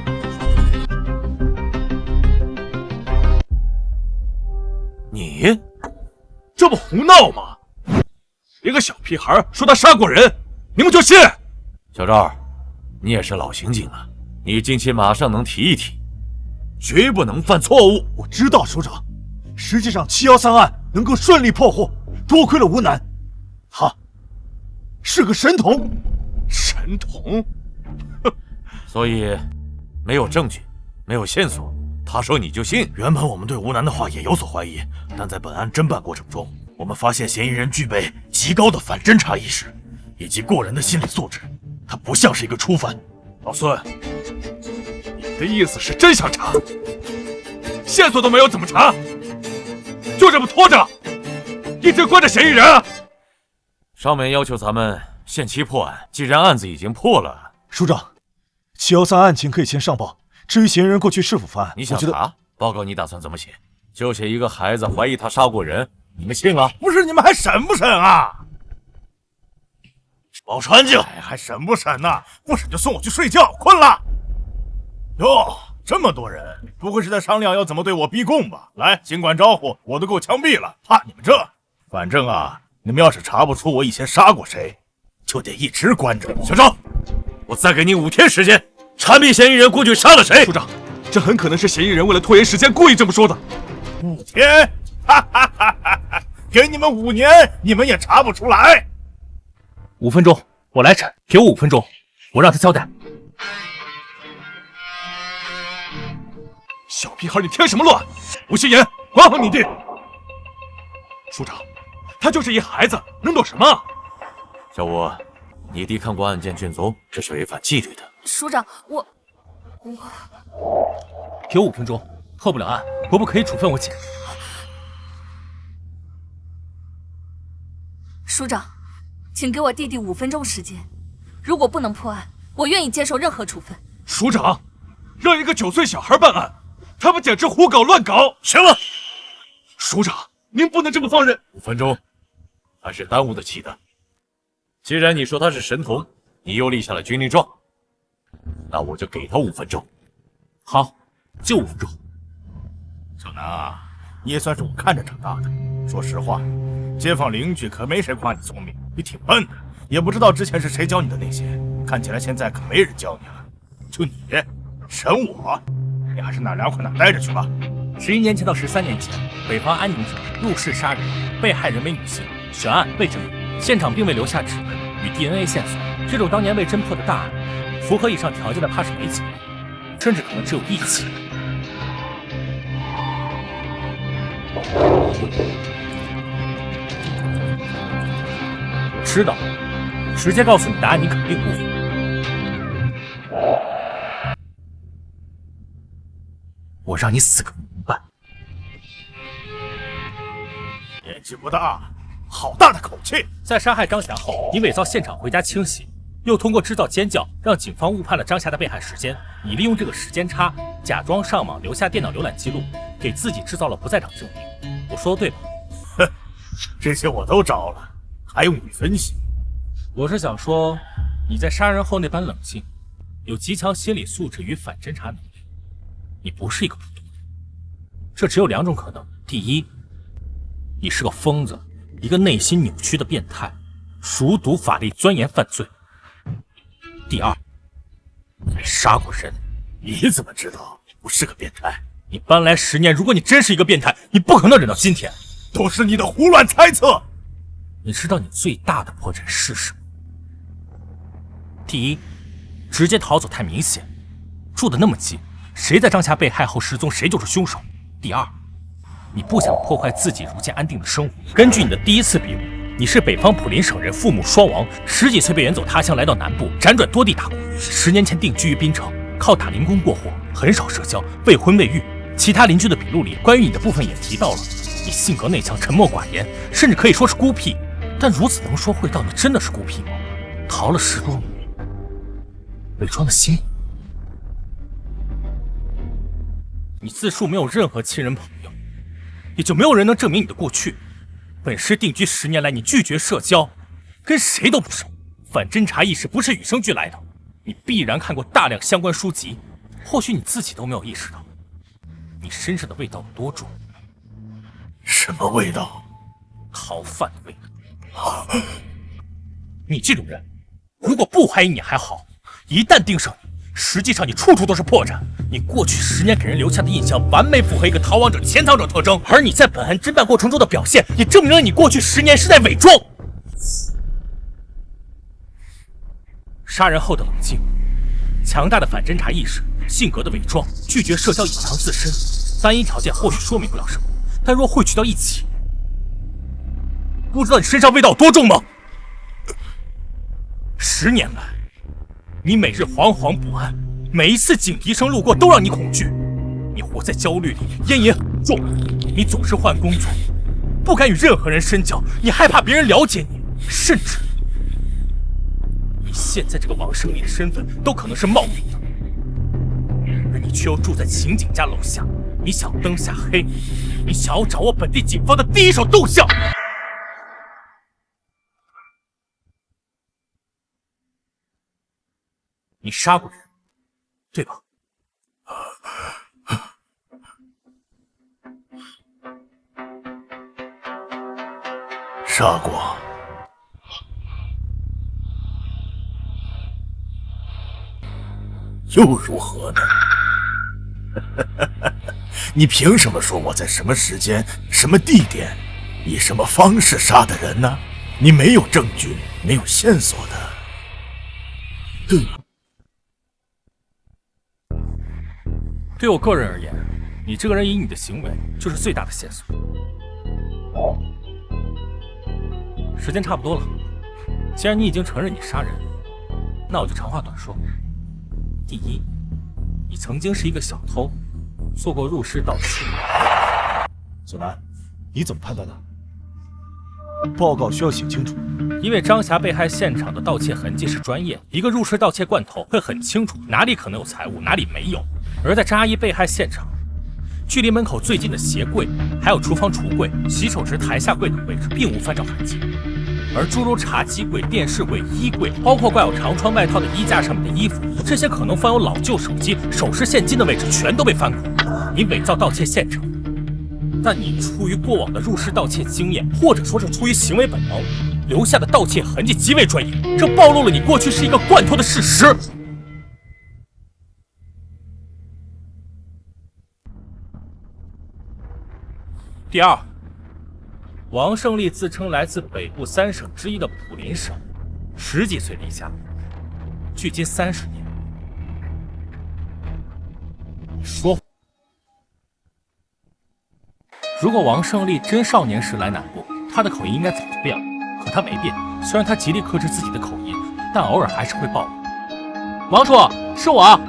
你这不胡闹吗？一个小屁孩说他杀过人，你们就信？小赵，你也是老刑警了，你近期马上能提一提，绝不能犯错误。我知道，署长。实际上713案能够顺利破获，多亏了吴楠，他是个神童。神童？所以没有证据，没有线索，他说你就信？原本我们对吴楠的话也有所怀疑，但在本案侦办过程中，我们发现嫌疑人具备极高的反侦查意识以及过人的心理素质，他不像是一个初犯。老孙，你的意思是真想查？线索都没有怎么查？就这么拖着，一直关着嫌疑人啊？上面要求咱们限期破案，既然案子已经破了，署长，713案情可以先上报。至于嫌疑人过去是否犯案，你想查报告，你打算怎么写？就写一个孩子怀疑他杀过人，你们信了？不是，你们还审不审啊？宝川静，还审不审呢？不审就送我去睡觉，困了。哟，这么多人，不会是在商量要怎么对我逼供吧？来，尽管招呼，我都够枪毙了，怕你们这？反正啊，你们要是查不出我以前杀过谁，就得一直关着。小赵，我再给你5天时间，查明嫌疑人过去杀了谁。署长，这很可能是嫌疑人为了拖延时间故意这么说的。5天，哈哈哈哈哈！给你们5年，你们也查不出来。5分钟，我来审，给我5分钟，我让他交代。小屁孩，你添什么乱？吴心言，管好你弟。署长，他就是一孩子，能懂什么？小吴，你弟看过案件卷宗，这是违反纪律的。署长，我给我5分钟，破不了案，伯伯可以处分我姐。署长，请给我弟弟5分钟时间，如果不能破案，我愿意接受任何处分。署长，让一个9岁小孩办案，他们简直胡搞乱搞！行了，署长，您不能这么放任。5分钟，还是耽误得起的。既然你说他是神童，你又立下了军令状，那我就给他5分钟。好，就5分钟。小南啊，你也算是我看着长大的。说实话，街坊邻居可没谁夸你聪明，你挺笨的，也不知道之前是谁教你的那些，看起来现在可没人教你了。就你审我，你还是哪凉快哪待着去吧。11年前到13年前，北方安宁省入室杀人，被害人为女性，悬案未证明，现场并未留下指纹与 DNA 线索。这种当年未侦破的大案，符合以上条件的怕是没几个，甚至可能只有1起。知道，直接告诉你答案，你肯定不服。我让你死个明白。年纪不大，好大的口气！在杀害张霞后，你伪造现场回家清洗，又通过制造尖叫让警方误判了张霞的被害时间。你利用这个时间差，假装上网留下电脑浏览记录，给自己制造了不在场证明。我说的对吧？哼，这些我都招了，还用你分析？我是想说，你在杀人后那般冷静，有极强心理素质与反侦查能力，你不是一个普通人。这只有2种可能：第一，你是个疯子，一个内心扭曲的变态，熟读法律，钻研犯罪；第二，你杀过人。你怎么知道我是个变态？你搬来10年，如果你真是一个变态，你不可能忍到今天。都是你的胡乱猜测。你知道你最大的破绽是什么？第一，直接逃走太明显，住得那么近，谁在张霞被害后失踪，谁就是凶手。第二，你不想破坏自己如今安定的生活。根据你的第一次笔录，你是北方普林省人，父母双亡，10几岁被远走他乡，来到南部，辗转多地打工。10年前定居于滨城，靠打零工过活，很少社交，未婚未育。其他邻居的笔录里关于你的部分也提到了，你性格内向，沉默寡言，甚至可以说是孤僻。但如此能说会道，你真的是孤僻吗？逃了10多年，伪装的心。你自述没有任何亲人朋友，也就没有人能证明你的过去。本市定居10年来，你拒绝社交，跟谁都不熟。反侦查意识不是与生俱来的，你必然看过大量相关书籍，或许你自己都没有意识到，你身上的味道有多重。什么味道？逃犯的味道。你这种人，如果不怀疑你还好，一旦盯上你，实际上你处处都是破绽。你过去10年给人留下的印象完美符合一个逃亡者、潜逃者特征，而你在本案侦办过程中的表现，也证明了你过去10年是在伪装。杀人后的冷静，强大的反侦查意识，性格的伪装，拒绝社交，隐藏自身，单一条件或许说明不了什么，但若汇聚到一起，不知道你身上味道有多重吗？10年来，你每日惶惶不安，每一次警笛声路过都让你恐惧。你活在焦虑里，烟瘾很重，你总是换工作，不敢与任何人深交，你害怕别人了解你，甚至你现在这个王胜利的身份都可能是冒名的，而你却又住在刑警家楼下。你想灯下黑，你想要掌握本地警方的第一手动向。你杀过人，对吧？杀过。又如何呢？你凭什么说我在什么时间、什么地点、以什么方式杀的人呢？你没有证据，没有线索的，对吗？对我个人而言，你这个人以你的行为就是最大的线索。时间差不多了，既然你已经承认你杀人，那我就长话短说。第一，你曾经是一个小偷，做过入室盗窃。小南，你怎么判断的？报告需要写清楚。因为张霞被害现场的盗窃痕迹是专业，一个入室盗窃惯头会很清楚哪里可能有财物，哪里没有。而在张阿姨被害现场，距离门口最近的鞋柜，还有厨房橱柜、洗手池台下柜等位置，并无翻找痕迹。而诸如茶几柜、电视柜、衣柜，包括挂有长穿外套的衣架上面的衣服，这些可能放有老旧手机、首饰、现金的位置，全都被翻过。你伪造盗窃现场，但你出于过往的入室盗窃经验，或者说是出于行为本能，留下的盗窃痕迹极为专业，这暴露了你过去是一个惯偷的事实。第二，王胜利自称来自北部3省之一的普林省，10几岁离家，距今30年。你说，如果王胜利真少年时来南部，他的口音应该早就变了，可他没变。虽然他极力克制自己的口音，但偶尔还是会暴露。王处，是我。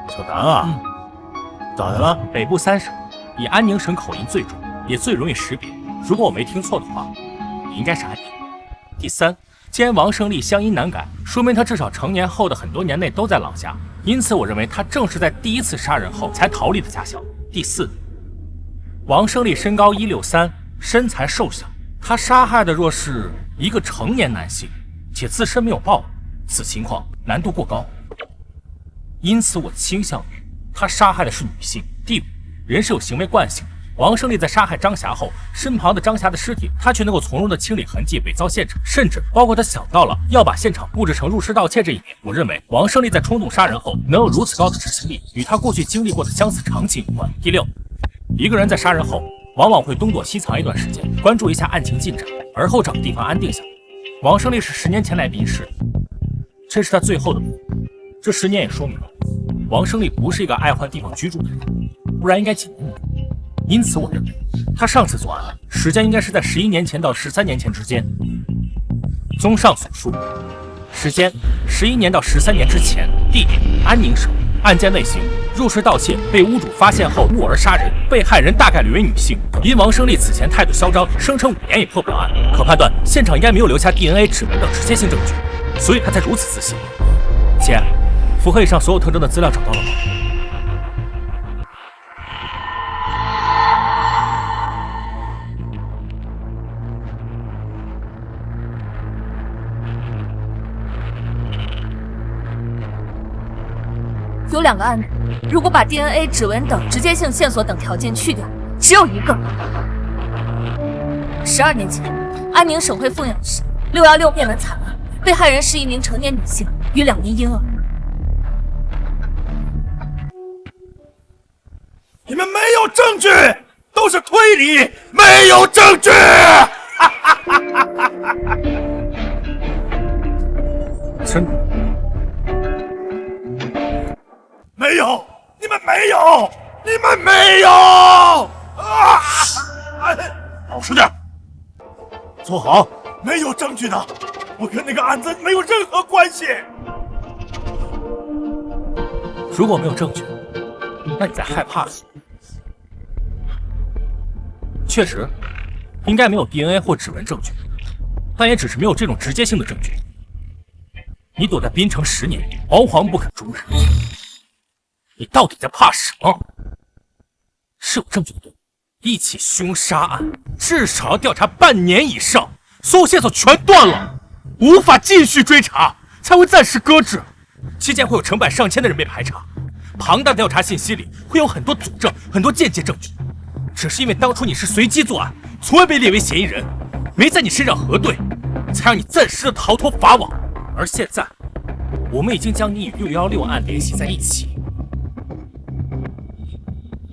小南啊，咋的了？北部3省。以安宁省口音最重，也最容易识别。如果我没听错的话，你应该是安宁。第三，既然王胜利乡音难改，说明他至少成年后的很多年内都在老家，因此我认为他正是在第一次杀人后才逃离的家乡。第四，王胜利身高163，身材瘦小，他杀害的若是一个成年男性，且自身没有暴露，此情况难度过高，因此我倾向于他杀害的是女性。第五，人是有行为惯性的。王胜利在杀害张霞后，身旁的张霞的尸体，他却能够从容的清理痕迹、伪造现场，甚至包括他想到了要把现场布置成入室盗窃这一点。我认为王胜利在冲动杀人后能有如此高的执行力，与他过去经历过的相似场景有关。第六，一个人在杀人后，往往会东躲西藏一段时间，关注一下案情进展，而后找个地方安定下来。王胜利是10年前来滨市的，这是他最后的目的。这10年也说明了，王胜利不是一个爱换地方居住的人。不然应该紧盯你。因此，我认为他上次作案时间应该是在11年前到13年前之间。综上所述，时间11年到13年之前，地点安宁省，案件类型入室盗窃，被屋主发现后误而杀人，被害人大概率为女性。因王胜利此前态度嚣张，声称5年也破不了案，可判断现场应该没有留下 DNA、指纹等直接性证据，所以他才如此自信。姐，符合以上所有特征的资料找到了吗？有2个案子，如果把 DNA、指纹等直接性线索等条件去掉，只有一个。12年前，安宁省会凤阳市616灭门惨案，被害人是一名成年女性与2名婴儿。你们没有证据，都是推理，没有证据。真的？没有，你们没有，你们没有！啊！老实点，坐好。没有证据的，我跟那个案子没有任何关系。如果没有证据，那你在害怕什么？确实，应该没有 DNA 或指纹证据，但也只是没有这种直接性的证据。你躲在滨城10年，惶惶不肯终日，你到底在怕什么？是有证据的对，一起凶杀案至少要调查半年以上，所有线索全断了，无法继续追查，才会暂时搁置。期间会有成百上千的人被排查，庞大的调查信息里会有很多佐证，很多间接证据。只是因为当初你是随机作案，从未被列为嫌疑人，没在你身上核对，才让你暂时的逃脱法网。而现在，我们已经将你与616案联系在一起，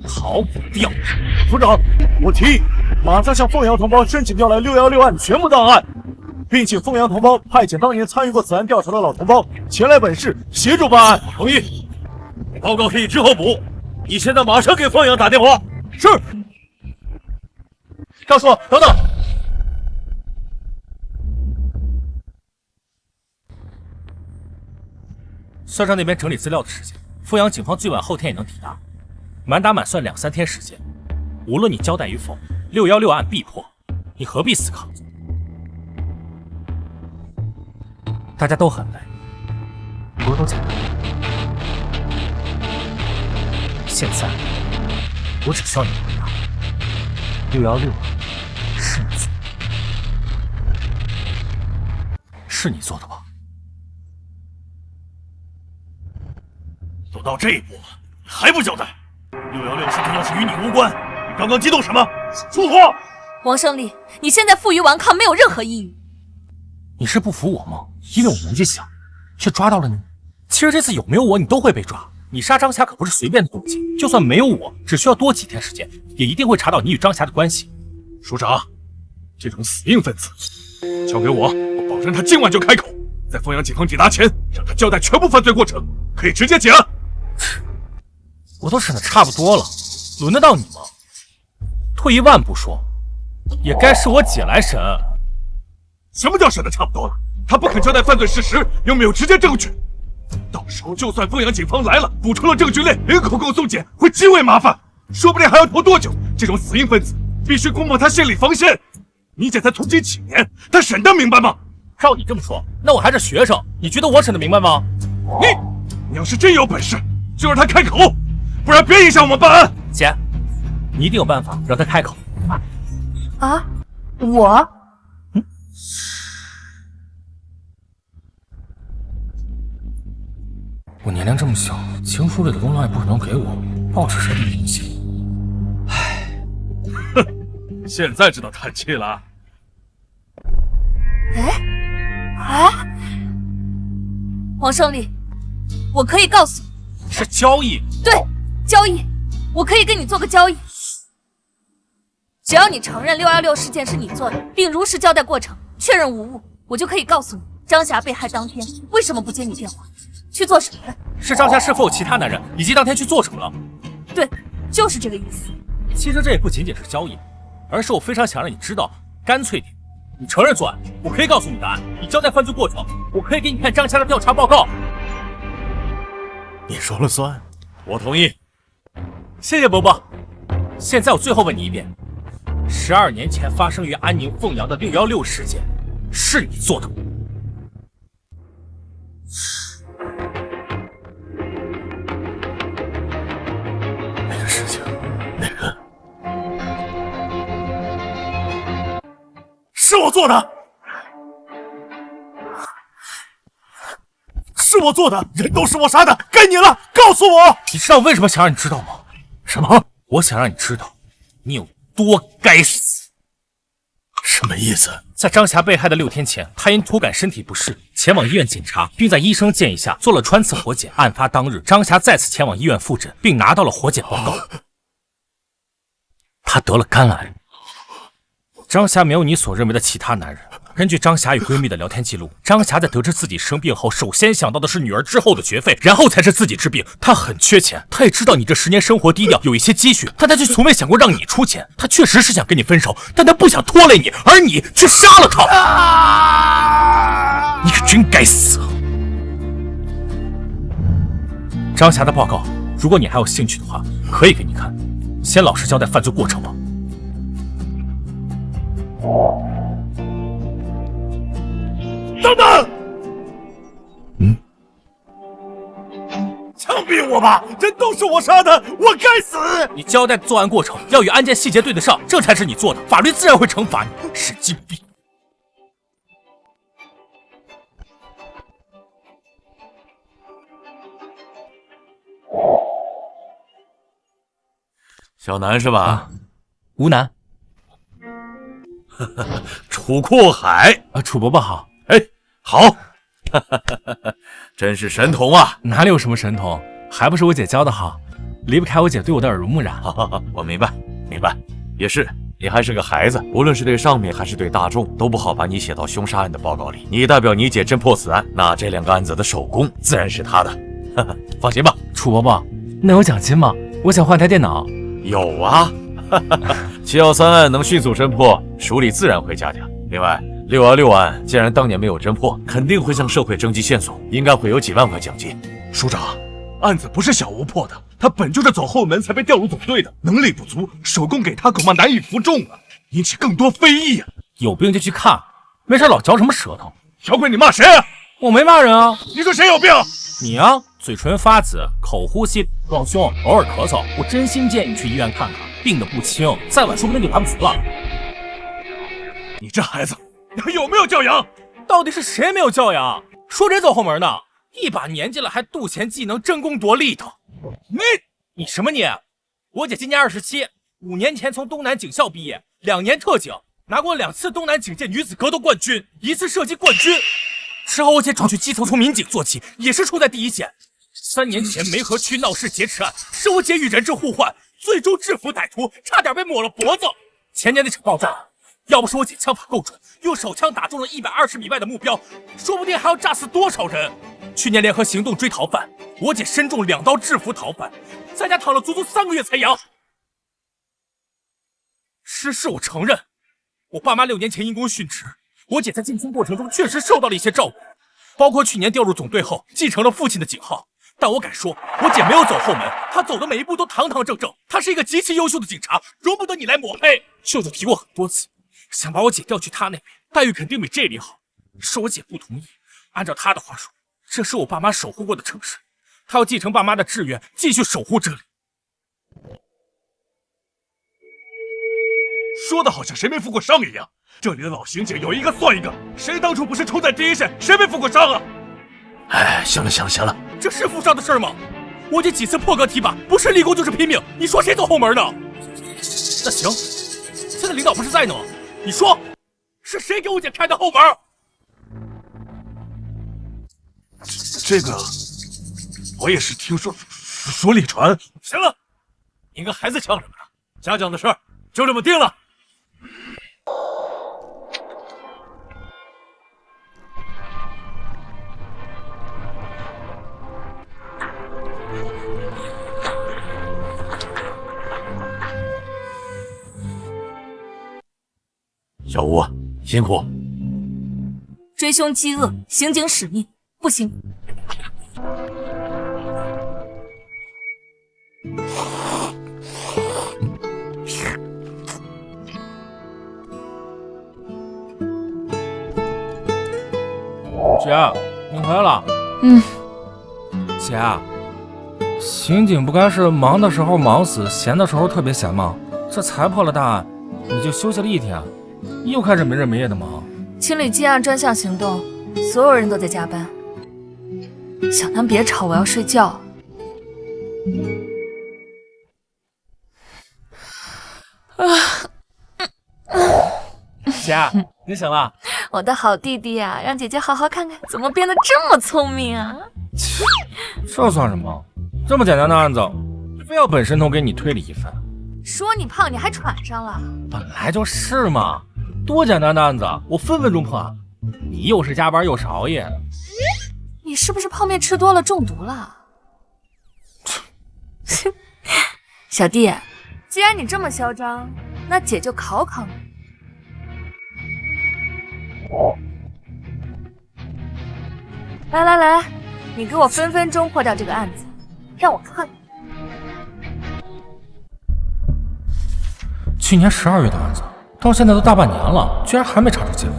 逃不掉。组长，我提议马上向凤阳同胞申请调来616案全部档案，并请凤阳同胞派遣当年参与过此案调查的老同胞前来本市协助办案。同意。报告可以之后补。你现在马上给凤阳打电话。是。赵叔，等等。算上那边整理资料的时间，凤阳警方最晚后天也能抵达，满打满算2、3天时间。无论你交代与否，616案必破，你何必思考？大家都很累，不是都简单？现在，我只需要你回答：616是你做的，是你做的吧？都到这一步了，你还不交代？616事件要是与你无关，你刚刚激动什么？说话！王胜利，你现在负隅顽抗没有任何意义。你是不服我吗？因为我年纪小，却抓到了你。其实这次有没有我，你都会被抓。你杀张霞可不是随便的动机，就算没有我，只需要多几天时间，也一定会查到你与张霞的关系。署长，这种死硬分子，交给我，我保证他今晚就开口，在凤阳警方抵达前，让他交代全部犯罪过程，可以直接结案。我都审得差不多了，轮得到你吗？退一万步说，也该是我姐来审。什么叫审得差不多了？他不肯交代犯罪事实，又没有直接证据。到时候就算凤阳警方来了，补充了证据链，连口供送检会极为麻烦，说不定还要拖多久。这种死硬分子必须攻破他心理防线。你姐才从警几年，他审得明白吗？照你这么说，那我还是学生，你觉得我审得明白吗？你要是真有本事，就让他开口，不然别影响我们办案。姐，你一定有办法让他开口。啊，我？我年龄这么小，情书里的功劳也不可能给我，报纸谁能影响？唉，哼，现在知道叹气了。王胜利，我可以告诉你，是交易。对，交易，我可以跟你做个交易。只要你承认616事件是你做的，并如实交代过程，确认无误，我就可以告诉你，张霞被害当天为什么不接你电话，去做什么了。是张霞是否有其他男人，以及当天去做什么了？对，就是这个意思。其实这也不仅仅是交易，而是我非常想让你知道，干脆点。你承认作案，我可以告诉你答案；你交代犯罪过程，我可以给你看张霞的调查报告。你说了算，我同意。谢谢伯伯。现在我最后问你一遍：12年前发生于安宁凤阳的616事件，是你做的吗？那个事情，那个是我做的，是我做的，人都是我杀的，该你了，告诉我。你知道我为什么想让你知道吗？什么？我想让你知道，你有多该死。什么意思？在张霞被害的6天前，她因突感身体不适，前往医院检查，并在医生建议下做了穿刺活检。案发当日，张霞再次前往医院复诊，并拿到了活检报告。她得了肝癌。张霞没有你所认为的其他男人。根据张霞与闺蜜的聊天记录，张霞在得知自己生病后，首先想到的是女儿之后的学费，然后才是自己治病。她很缺钱，她也知道你这10年生活低调，有一些积蓄，但她却从未想过让你出钱。她确实是想跟你分手，但她不想拖累你，而你却杀了她。你可真该死！张霞的报告，如果你还有兴趣的话，可以给你看。先老实交代犯罪过程吧。等等！枪毙我吧！人都是我杀的，我该死！你交代作案过程要与案件细节对得上，这才是你做的，法律自然会惩罚你。神经病！小南是吧？吴楠。楚阔海楚伯伯好。哎，好，真是神童啊！哪里有什么神童，还不是我姐教的好，离不开我姐对我的耳濡目染。我明白，明白，也是，你还是个孩子，无论是对上面还是对大众，都不好把你写到凶杀案的报告里。你代表你姐侦破此案，那这2个案子的首功自然是她的。放心吧。楚伯伯，那有奖金吗？我想换台电脑。有啊，713案能迅速侦破，署里自然会嘉奖。另外，616案既然当年没有侦破，肯定会向社会征集线索，应该会有几万块奖金。署长，案子不是小吴破的，他本就是走后门才被调入总队的，能力不足，手供给他恐怕难以服众啊，引起更多非议啊。有病就去看，没事老嚼什么舌头。小鬼，你骂谁啊？我没骂人啊。你说谁有病？你啊，嘴唇发紫，口呼吸撞胸，偶尔咳嗽。我真心建议你去医院看看，病得不轻，再晚说不定就来不及了。你这孩子，你还有没有教养？到底是谁没有教养？说谁走后门呢？一把年纪了还妒贤技能、争功夺利的。你什么你？我姐今年27，5年前从东南警校毕业，2年特警，拿过2次东南警界女子格斗冠军，1次射击冠军。之后我姐转去基层，从民警做起，也是处在第一线。3年前梅河区闹市劫持案，是我姐与人质互换，最终制服歹徒，差点被抹了脖子。前年那场爆炸，要不是我姐枪法够准，用手枪打中了120米外的目标，说不定还要炸死多少人。去年联合行动追逃犯，我姐身中2刀制服逃犯，在家躺了足足3个月才阳。失事我承认，我爸妈6年前因公殉职，我姐在晋升过程中确实受到了一些照顾，包括去年调入总队后继承了父亲的警号。但我敢说，我姐没有走后门，她走的每一步都堂堂正正。她是一个极其优秀的警察，容不得你来抹黑。舅舅提过很多次，想把我姐调去他那边，待遇肯定比这里好。是我姐不同意。按照她的话说，这是我爸妈守护过的城市，她要继承爸妈的志愿，继续守护这里。说的好像谁没负过伤一样。这里的老刑警有一个算一个，谁当初不是冲在第一线？谁没负过伤啊？哎，行了行了行了，这是负伤的事吗？我姐几次破格提拔，不是立功就是拼命，你说谁走后门呢？那行，现在领导不是在呢吗？你说，是谁给我姐开的后门？这个，我也是听说里传。行了，你跟孩子抢什么呢？家长的事儿就这么定了。小吴辛苦。追凶击恶，刑警使命，不行。姐，你回来了。姐，刑警不该是忙的时候忙死，闲的时候特别闲吗？这才破了大案，你就休息了一天，又开始没日没夜的忙。清理积案专项行动，所有人都在加班。小南别吵，我要睡觉。姐，你醒了？我的好弟弟啊，让姐姐好好看看，怎么变得这么聪明啊？这算什么？这么简单的案子，非要本神童给你推理一番。说你胖，你还喘上了？本来就是嘛，多简单的案子，我分分钟破案。你又是加班又是熬夜的，你是不是泡面吃多了中毒了？小弟，既然你这么嚣张，那姐就考考你。来，你给我分分钟破掉这个案子，让我看看。去年12月的案子，到现在都大半年了，居然还没查出结果。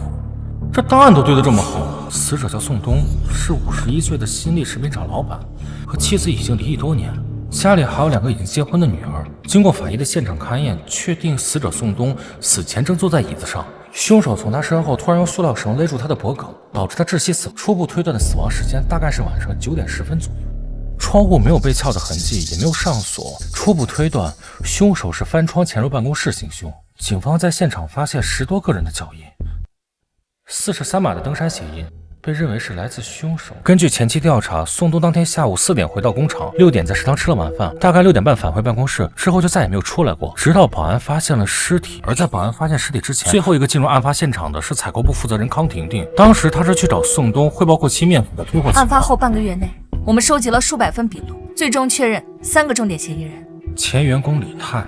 这档案都堆得这么厚，死者叫宋东，是51岁的新力食品厂老板，和妻子已经离异多年，家里还有2个已经结婚的女儿。经过法医的现场勘验，确定死者宋东死前正坐在椅子上，凶手从他身后突然用塑料绳勒住他的脖颈，导致他窒息死。初步推断的死亡时间大概是晚上9点10分左右。窗户没有被撬的痕迹，也没有上锁。初步推断，凶手是翻窗潜入办公室行凶。警方在现场发现10多个人的脚印，43码的登山鞋印，被认为是来自凶手。根据前期调查，宋东当天下午4点回到工厂，6点在食堂吃了晚饭，大概6点半返回办公室，之后就再也没有出来过，直到保安发现了尸体。而在保安发现尸体之前，最后一个进入案发现场的是采购部负责人康婷婷。当时他是去找宋东汇报过期面粉的退货情况。案发后半个月内，我们收集了数百份笔录，最终确认3个重点嫌疑人：前员工李泰，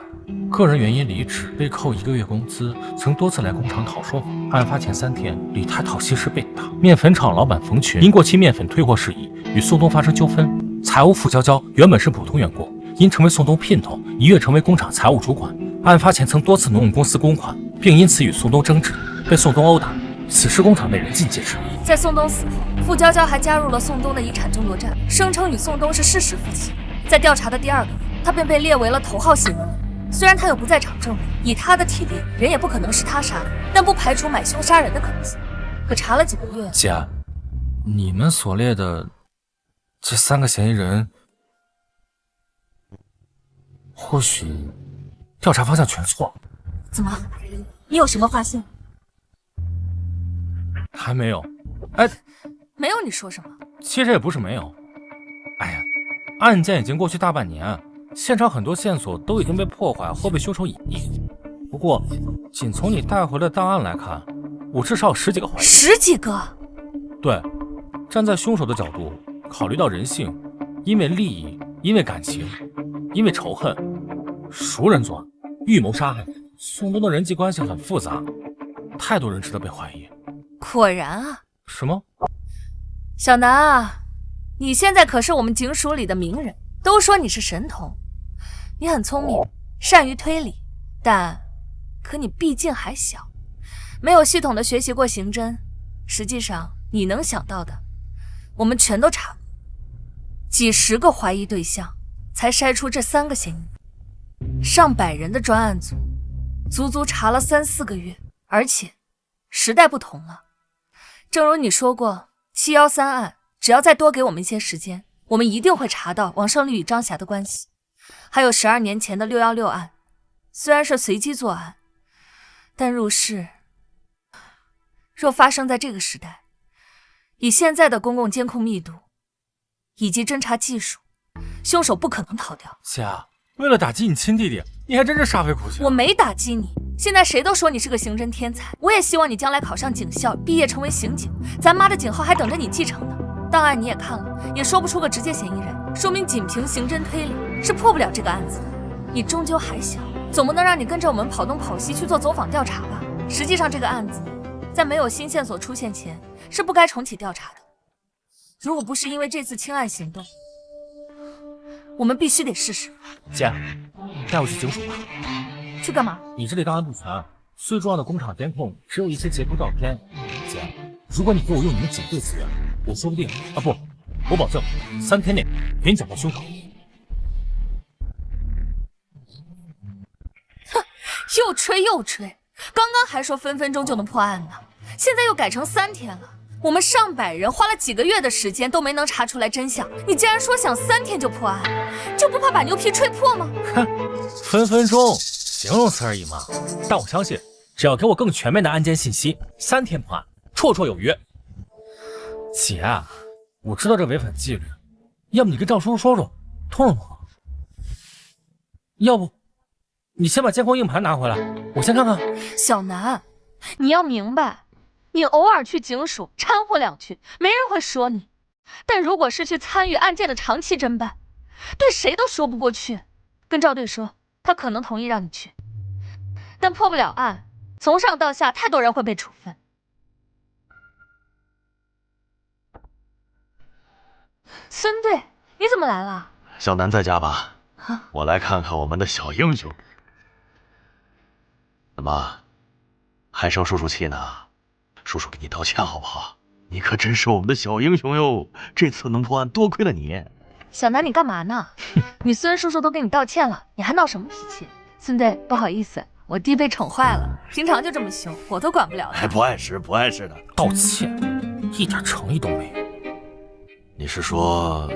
个人原因离职，被扣1个月工资，曾多次来工厂讨说法。案发前3天，李泰讨薪时被打。面粉厂老板冯群因过期面粉退货事宜与宋东发生纠纷。财务付娇娇原本是普通员工，因成为宋东姘头，一跃成为工厂财务主管。案发前曾多次挪用公司公款，并因此与宋东争执，被宋东殴打。此时工厂内人尽皆知。在宋东死后，付娇娇还加入了宋东的遗产争夺战，声称与宋东是事实夫妻。在调查的第2个月，他便被列为了头号嫌疑人。虽然他有不在场证明，以他的体力，人也不可能是他杀的，但不排除买凶杀人的可能性。可查了几个月，姐，你们所列的这3个嫌疑人，或许调查方向全错。怎么？你有什么发现？还没有。哎，没有？你说什么？其实也不是没有。哎呀，案件已经过去大半年，现场很多线索都已经被破坏或被凶手隐匿。不过，仅从你带回的档案来看，我至少有10几个怀疑。10几个？对，站在凶手的角度，考虑到人性，因为利益，因为感情，因为仇恨，熟人作案，预谋杀害。宋东的人际关系很复杂，太多人值得被怀疑。果然啊。什么？小南啊，你现在可是我们警署里的名人，都说你是神童。你很聪明，善于推理，可你毕竟还小，没有系统的学习过刑侦。实际上，你能想到的，我们全都查过，几10个怀疑对象，才筛出这3个嫌疑。上百人的专案组，足足查了3、4个月，而且时代不同了。正如你说过，713案，只要再多给我们一些时间，我们一定会查到王胜利与张霞的关系。还有12年前的616案，虽然是随机作案，但入室若发生在这个时代，以现在的公共监控密度以及侦查技术，凶手不可能逃掉。姐，为了打击你亲弟弟，你还真是煞费苦心。我没打击你，现在谁都说你是个刑侦天才，我也希望你将来考上警校，毕业成为刑警，咱妈的警号还等着你继承呢。档案你也看了，也说不出个直接嫌疑人，说明仅凭刑侦推理是破不了这个案子的。你终究还小，总不能让你跟着我们跑东跑西去做走访调查吧？实际上这个案子在没有新线索出现前是不该重启调查的。如果不是因为这次清案行动，我们必须得试试。姐，带我去警署吧。去干嘛？你这里档案不全，最重要的工厂监控只有一些截图照片。姐，如果你给我用你们警队资源，我说不定不，我保证3天内给你找到凶手。哼，又吹又吹，刚刚还说分分钟就能破案呢，现在又改成3天了。我们上百人花了几个月的时间都没能查出来真相，你竟然说想3天就破案，就不怕把牛皮吹破吗？哼，分分钟形容词而已嘛。但我相信，只要给我更全面的案件信息，3天破案绰绰有余。姐，我知道这违反纪律，要不你跟赵叔叔说说，通融通融。要不你先把监控硬盘拿回来，我先看看。小南，你要明白，你偶尔去警署掺和2句，没人会说你。但如果是去参与案件的长期侦办，对谁都说不过去。跟赵队说，他可能同意让你去，但破不了案，从上到下太多人会被处分。孙队，你怎么来了？小南在家吧？我来看看我们的小英雄。怎么，还生叔叔气呢？叔叔给你道歉好不好？你可真是我们的小英雄哟！这次能破案，多亏了你。小南，你干嘛呢？你孙叔叔都给你道歉了，你还闹什么脾气？孙队，不好意思，我弟被宠坏了，平常就这么凶，我都管不了他。不碍事，不碍事的。道歉，一点诚意都没有。你是说，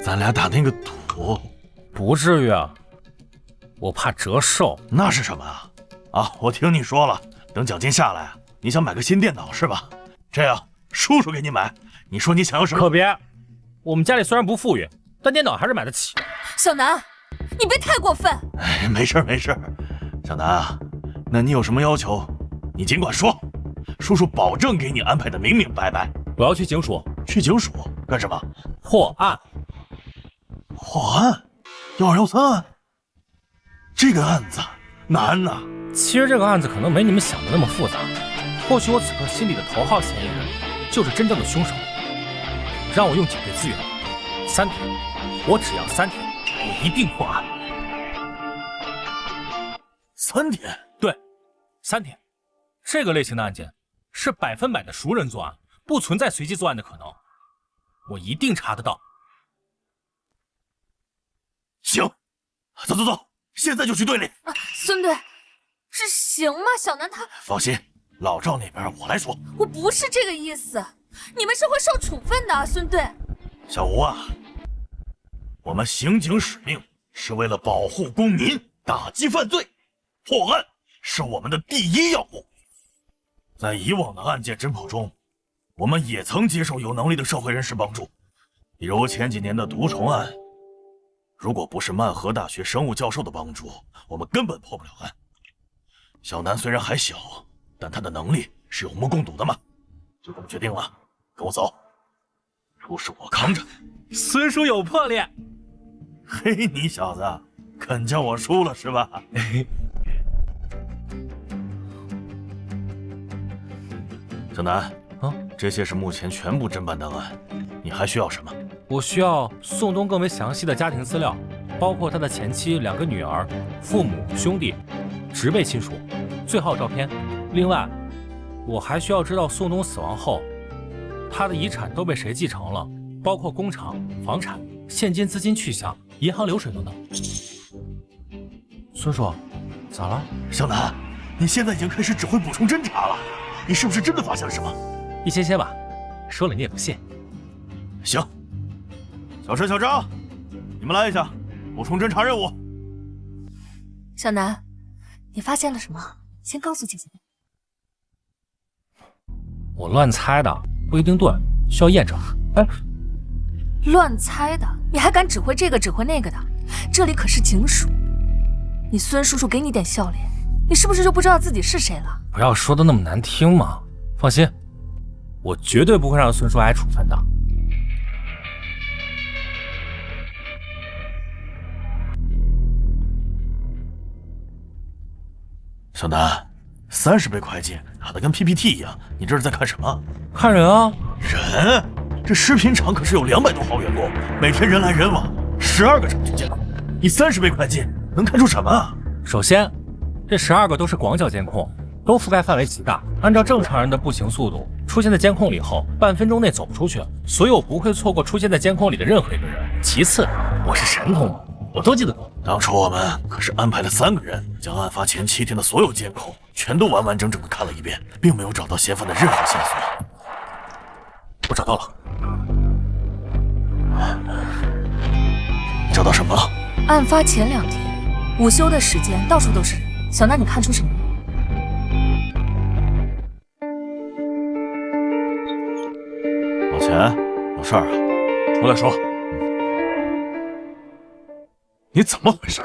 咱俩打那个赌？不至于啊，我怕折寿。那是什么啊？啊，我听你说了，等奖金下来，你想买个新电脑是吧？这样，叔叔给你买。你说你想要什么？可别，我们家里虽然不富裕，但电脑还是买得起。小南，你别太过分。哎，没事没事。小南啊，那你有什么要求，你尽管说，叔叔保证给你安排的明明白白。我要去警署。去警署干什么？破案。破案？1213案？这个案子难呐。其实这个案子可能没你们想的那么复杂，或许我此刻心里的头号嫌疑人就是真正的凶手。让我用警队资源，3天，我只要3天，我一定破案。3天？对，3天。这个类型的案件是100%的熟人作案，不存在随机作案的可能，我一定查得到。行，走走走，现在就去队里。孙队，这行吗？小南他……放心，老赵那边我来说。我不是这个意思，你们是会受处分的，孙队。小吴啊，我们刑警使命是为了保护公民，打击犯罪，破案是我们的第一要务。在以往的案件侦破中，我们也曾接受有能力的社会人士帮助，比如前几年的毒虫案。如果不是曼河大学生物教授的帮助，我们根本破不了案。小南虽然还小，但他的能力是有目共睹的嘛。就这么决定了，跟我走，出事我扛着。孙叔有魄力。嘿，你小子肯叫我输了是吧？小南啊，这些是目前全部侦办档案，你还需要什么？我需要宋冬更为详细的家庭资料，包括他的前妻、2个女儿、父母、兄弟、直辈亲属，最好照片。另外，我还需要知道宋冬死亡后，他的遗产都被谁继承了，包括工厂、房产、现金资金去向、银行流水等等。孙叔，咋了？小南，你现在已经开始指挥补充侦查了，你是不是真的发现了什么？一些吧，说了你也不信。行，小陈、小张，你们来一下，补充侦查任务。小南，你发现了什么？先告诉姐姐。我乱猜的，不一定对，需要验证。哎，乱猜的，你还敢指挥这个指挥那个的？这里可是警署，你孙叔叔给你点笑脸，你是不是就不知道自己是谁了？不要说的那么难听嘛。放心，我绝对不会让孙叔挨处分的。小南， 30倍快进，打得跟 PPT 一样。你这是在看什么？看人啊！人？这食品厂可是有200多号员工，每天人来人往，12个场景监控，你30倍快进能看出什么啊？首先，这12个都是广角监控，都覆盖范围极大。按照正常人的步行速度，出现在监控里后，半分钟内走不出去，所以我不会错过出现在监控里的任何一个人。其次，我是神童，我都记得住。当初我们可是安排了3个人，将案发前7天的所有监控全都完完整整的看了一遍，并没有找到嫌犯的任何线索。我找到了。找到什么了？案发前2天，午休的时间到处都是人。小南，你看出什么了？老钱，有事儿啊？出来说。你怎么回事？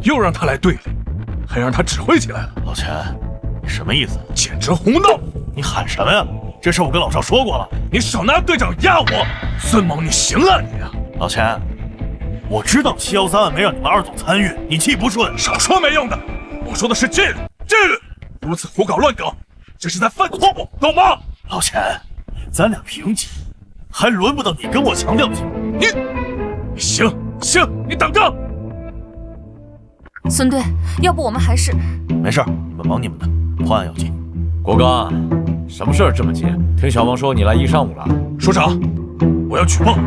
又让他来队里，还让他指挥起来了。老钱，你什么意思？简直胡闹！你喊什么呀？这事我跟老赵说过了。你少拿队长压我！孙猛，你行啊你啊！老钱，我知道713案没让你们2总参与，你气不顺。少说没用的，我说的是纪律，纪律！如此胡搞乱搞，这是在犯错误，懂吗？老钱，咱俩平级，还轮不到你跟我强调级。你行，你等着。孙队，要不我们还是……没事，你们忙你们的，破案要紧。国刚，什么事儿这么急？听小王说你来1上午了。署长，我要举报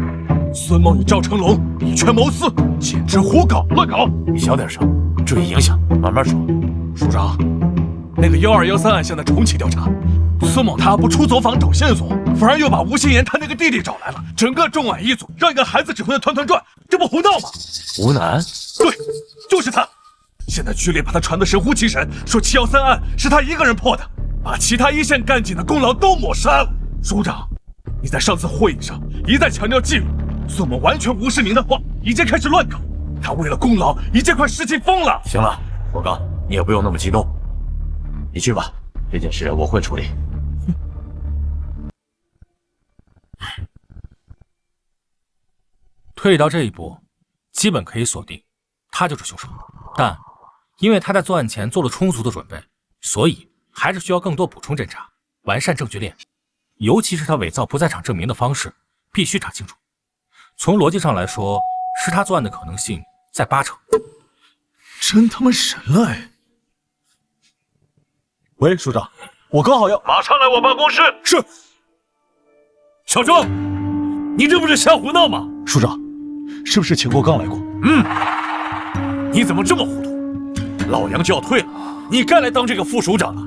孙某与赵成龙以权谋私，简直胡搞乱搞。你小点声，注意影响，慢慢说。署长，那个1213案现在重启调查，孙某他不出走访找线索，反而又把吴心言他那个弟弟找来了，整个重案一组让一个孩子指挥的团团转，这不胡闹吗？吴楠？对，就是他。现在局里把他传得神乎其神，说713案是他一个人破的，把其他一线干警的功劳都抹杀了。署长，你在上次会议上一再强调纪律，孙某完全无视您的话，已经开始乱搞。他为了功劳已经快失心疯了。行了，国刚，你也不用那么激动，你去吧，这件事我会处理。推理到这一步，基本可以锁定，他就是凶手。但因为他在作案前做了充足的准备，所以还是需要更多补充侦查，完善证据链。尤其是他伪造不在场证明的方式，必须查清楚。从逻辑上来说，是他作案的可能性在80%。真他妈神了哎！喂，署长，我刚好要……马上来我办公室。是。小郑，你这不是瞎胡闹吗？署长，是不是钱国刚来过？你怎么这么糊涂？老杨就要退了，你该来当这个副署长了。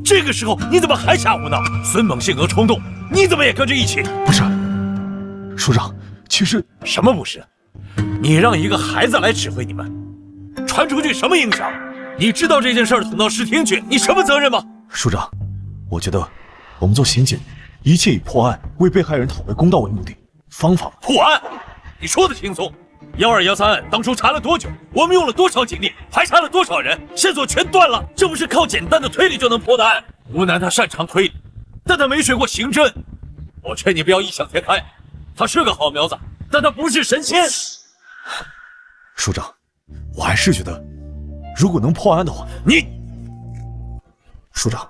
这个时候你怎么还瞎胡闹？孙猛性格冲动，你怎么也跟着一起？不是，署长，其实什么不是？你让一个孩子来指挥你们，传出去什么影响？你知道这件事捅到市厅去，你什么责任吗？署长，我觉得我们做刑警，一切以破案、为被害人讨回公道为目的，方法破案？你说的轻松。1213案当初查了多久？我们用了多少警力？排查了多少人？线索全断了，这不是靠简单的推理就能破的案。吴楠他擅长推理，但他没学过刑侦。我劝你不要异想天开，他是个好苗子，但他不是神仙。署长，我还是觉得，如果能破案的话，署长，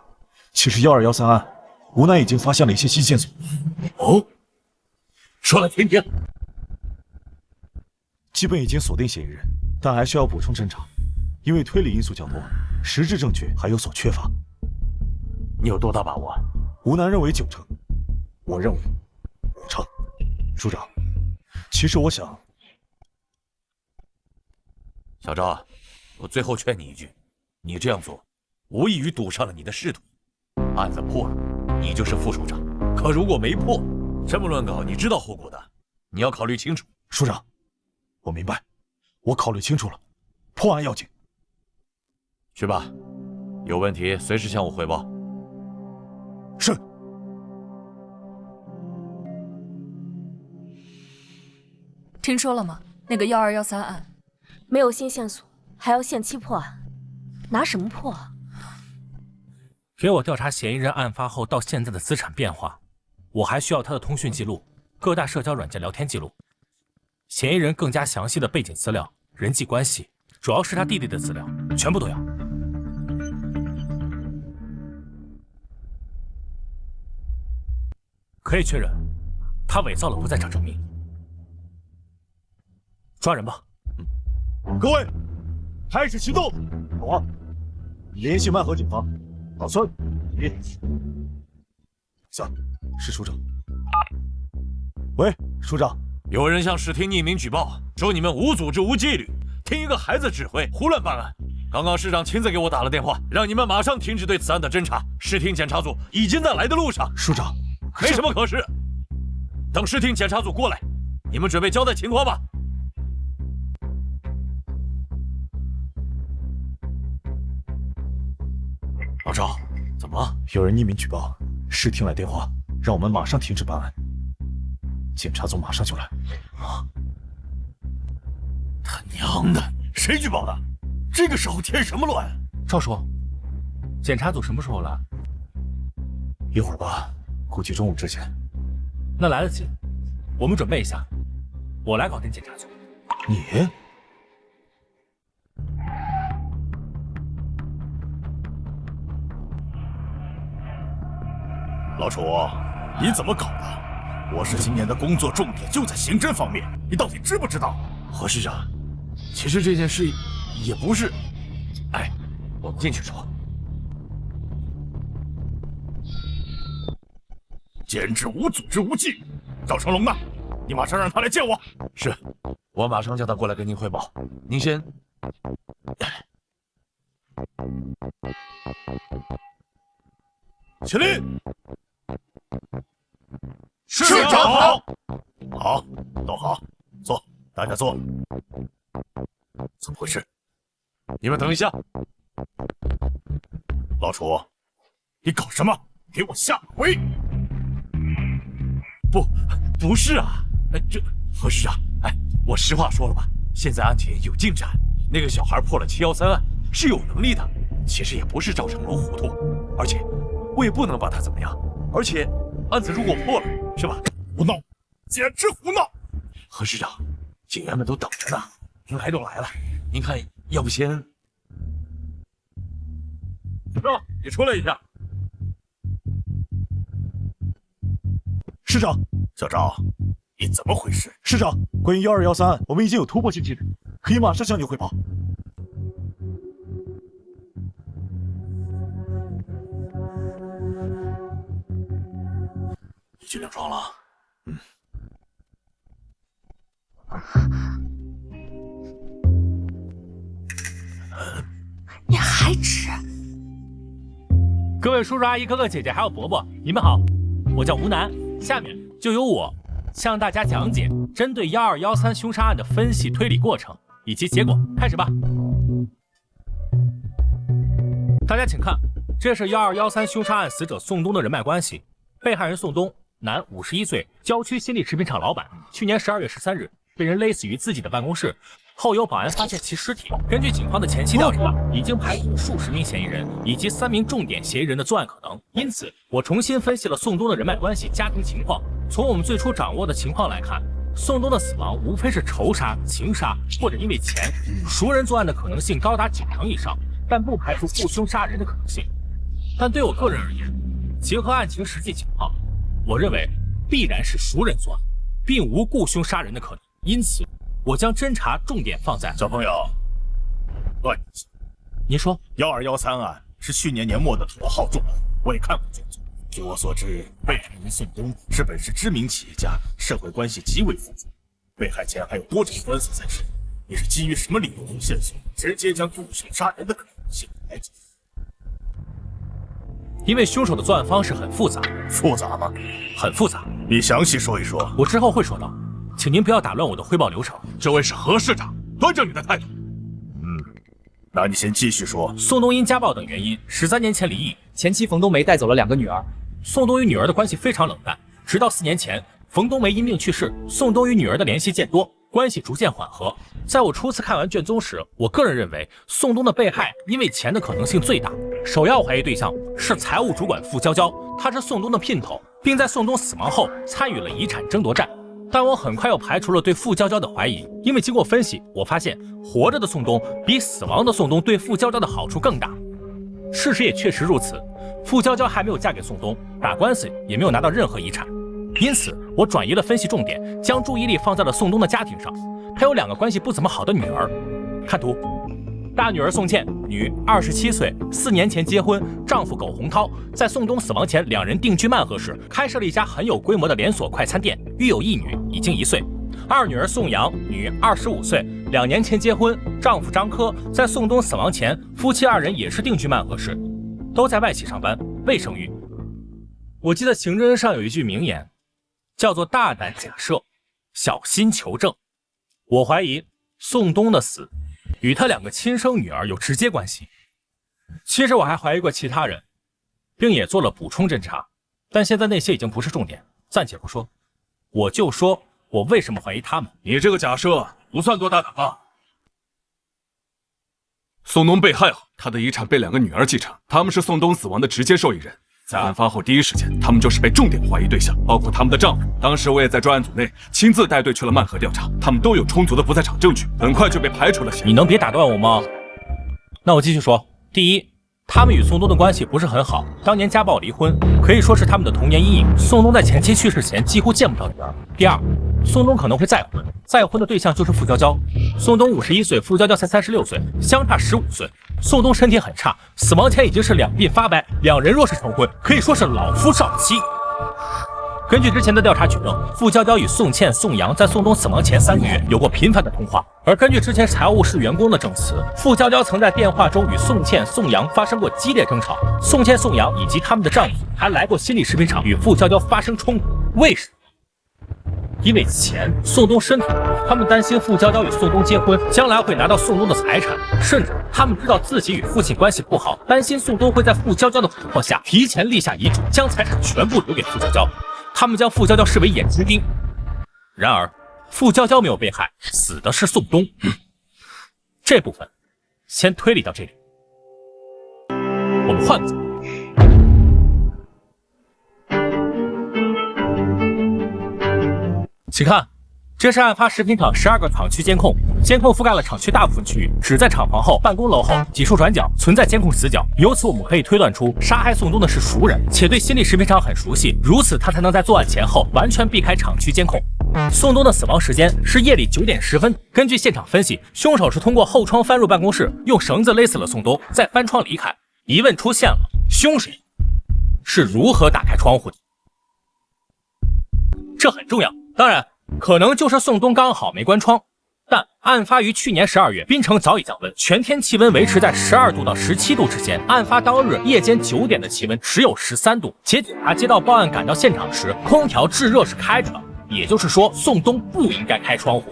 其实1213案，吴楠已经发现了一些新线索。哦，说来听听。基本已经锁定嫌疑人，但还需要补充侦查，因为推理因素较多，实质证据还有所缺乏。你有多大把握？吴楠认为9成，我认为5成。署长，其实我想，小赵，我最后劝你一句，你这样做无异于赌上了你的仕途。案子破了，你就是副署长；可如果没破，这么乱搞，你知道后果的，你要考虑清楚。署长，我明白，我考虑清楚了，破案要紧。去吧，有问题随时向我汇报。是。听说了吗？那个1213案没有新线索，还要限期破案，拿什么破啊？给我调查嫌疑人案发后到现在的资产变化，我还需要他的通讯记录、各大社交软件聊天记录。嫌疑人更加详细的背景资料、人际关系，主要是他弟弟的资料，全部都要。可以确认，他伪造了不在场证明。抓人吧！各位，开始行动！老王，联系曼河警方。老孙，你。是署长。喂，署长，有人向市厅匿名举报，说你们无组织无纪律，听一个孩子指挥，胡乱办案。刚刚市长亲自给我打了电话，让你们马上停止对此案的侦查。市厅检查组已经在来的路上。署长，没什么可是。等市厅检查组过来，你们准备交代情况吧。老赵，怎么了？有人匿名举报，市厅来电话，让我们马上停止办案。检查组马上就来。啊！他娘的，谁举报的？这个时候添什么乱？赵叔，检查组什么时候来？一会儿吧，估计中午之前。那来得及，我们准备一下，我来搞定检查组。你？老楚，你怎么搞的？我市今年的工作重点就在刑侦方面，你到底知不知道？何市长，其实这件事也不是……哎，我们进去说。简直无组织无纪律！赵成龙呢？你马上让他来见我。是，我马上叫他过来跟您汇报。您先。起立！市长好。好，都好，坐，大家坐。怎么回事？你们等一下。老楚，你搞什么？给我下回！不是啊，这何市长，我实话说了吧，现在案件有进展，那个小孩破了713案，是有能力的。其实也不是赵成龙糊涂，而且我也不能把他怎么样。而且案子如果破了，是吧？胡闹，简直胡闹！何市长，警员们都等着呢，来都来了，您看要不先……小赵，你出来一下。市长，小赵，你怎么回事？市长，关于1213案，我们已经有突破性进展，可以马上向你汇报。你去两床了？你还指？各位叔叔阿姨、哥哥姐姐还有伯伯，你们好，我叫吴楠。下面就由我向大家讲解针对1213凶杀案的分析推理过程以及结果，开始吧。大家请看，这是1213凶杀案死者宋东的人脉关系。被害人宋东，男，51岁，郊区新力食品厂老板，去年12月13日被人勒死于自己的办公室，后有保安发现其尸体。根据警方的前期调查，已经排除数十名嫌疑人以及3名重点嫌疑人的作案可能。因此，我重新分析了宋东的人脉关系、家庭情况。从我们最初掌握的情况来看，宋东的死亡无非是仇杀、情杀或者因为钱，熟人作案的可能性高达90%以上，但不排除雇凶杀人的可能性。但对我个人而言，结合案情实际情况，我认为必然是熟人作案，并无雇凶杀人的可能。因此，我将侦查重点放在……小朋友，问一下，您说，1213案是去年年末的头号重案，我也看过卷宗。据我所知，被害人宋东是本市知名企业家，社会关系极为复杂，被害前还有多场官司在身。你是基于什么理由和线索，直接将雇凶杀人的可能性排除？因为凶手的作案方式很复杂。复杂吗？很复杂。你详细说一说。我之后会说到，请您不要打乱我的汇报流程。这位是何市长，端正你的态度。那你先继续说。宋东因家暴等原因，13年前离异，前妻冯冬梅带走了2个女儿。宋东与女儿的关系非常冷淡，直到4年前，冯冬梅因病去世，宋东与女儿的联系渐多，关系逐渐缓和。在我初次看完卷宗时，我个人认为宋东的被害因为钱的可能性最大，首要怀疑对象是财务主管傅娇娇，她是宋东的姘头，并在宋东死亡后参与了遗产争夺战。但我很快又排除了对傅娇娇的怀疑，因为经过分析，我发现活着的宋东比死亡的宋东对傅娇娇的好处更大。事实也确实如此，傅娇娇还没有嫁给宋东，打官司也没有拿到任何遗产。因此，我转移了分析重点，将注意力放在了宋冬的家庭上。他有2个关系不怎么好的女儿。看图，大女儿宋倩，女，27岁，4年前结婚，丈夫苟洪涛在宋冬死亡前，2人定居曼河市，开设了一家很有规模的连锁快餐店，育有1女，已经1岁。2女儿宋阳，女，25岁，2年前结婚，丈夫张科在宋冬死亡前，夫妻2人也是定居曼河市，都在外企上班，未生育。我记得刑侦上有一句名言，叫做大胆假设，小心求证。我怀疑宋冬的死与他2个亲生女儿有直接关系。其实我还怀疑过其他人，并也做了补充侦查，但现在那些已经不是重点，暂且不说。我就说我为什么怀疑他们。你这个假设不算多大胆吧？宋冬被害后，他的遗产被2个女儿继承，他们是宋冬死亡的直接受益人。在案发后第一时间，他们就是被重点怀疑对象，包括他们的丈夫。当时我也在专案组内亲自带队去了曼河调查，他们都有充足的不在场证据，很快就被排除了嫌疑。你能别打断我吗？那我继续说。第一，他们与宋冬的关系不是很好，当年家暴离婚，可以说是他们的童年阴影。宋冬在前妻去世前几乎见不着女儿。第二，宋冬可能会再婚，再婚的对象就是傅娇娇。宋冬51岁，傅娇娇才36岁，相差15岁。宋冬身体很差，死亡前已经是2鬓发白，2人若是成婚，可以说是老夫少妻。根据之前的调查取证，傅娇娇与宋倩、宋阳在宋冬死亡前3个月有过频繁的通话，而根据之前财务室员工的证词，傅娇娇曾在电话中与宋倩、宋阳发生过激烈争吵，宋倩、宋阳以及他们的丈夫还来过新力食品厂与傅娇娇发生冲突。为什么？因为钱。宋冬身体，他们担心傅娇娇与宋冬结婚，将来会拿到宋冬的财产，甚至他们知道自己与父亲关系不好，担心宋冬会在傅娇娇的蛊惑下提前立下遗嘱，将财产全部留给傅娇娇。他们将傅娇娇视为眼中钉。然而，傅娇娇没有被害，死的是宋冬。这部分先推理到这里。我们换个角度。请看，这是案发食品厂12个厂区监控，监控覆盖了厂区大部分区域，只在厂房后、办公楼后几处转角存在监控死角。由此我们可以推断出，杀害宋冬的是熟人，且对新力食品厂很熟悉，如此他才能在作案前后完全避开厂区监控。宋冬的死亡时间是夜里9点10分。根据现场分析，凶手是通过后窗翻入办公室，用绳子勒死了宋冬，再翻窗离开。疑问出现了，凶手是如何打开窗户的？这很重要。当然，可能就是宋冬刚好没关窗，但案发于去年12月，滨城早已降温，全天气温维持在12度到17度之间。案发当日夜间9点的气温只有13度，且警察接到报案赶到现场时，空调制热是开着的，也就是说宋冬不应该开窗户。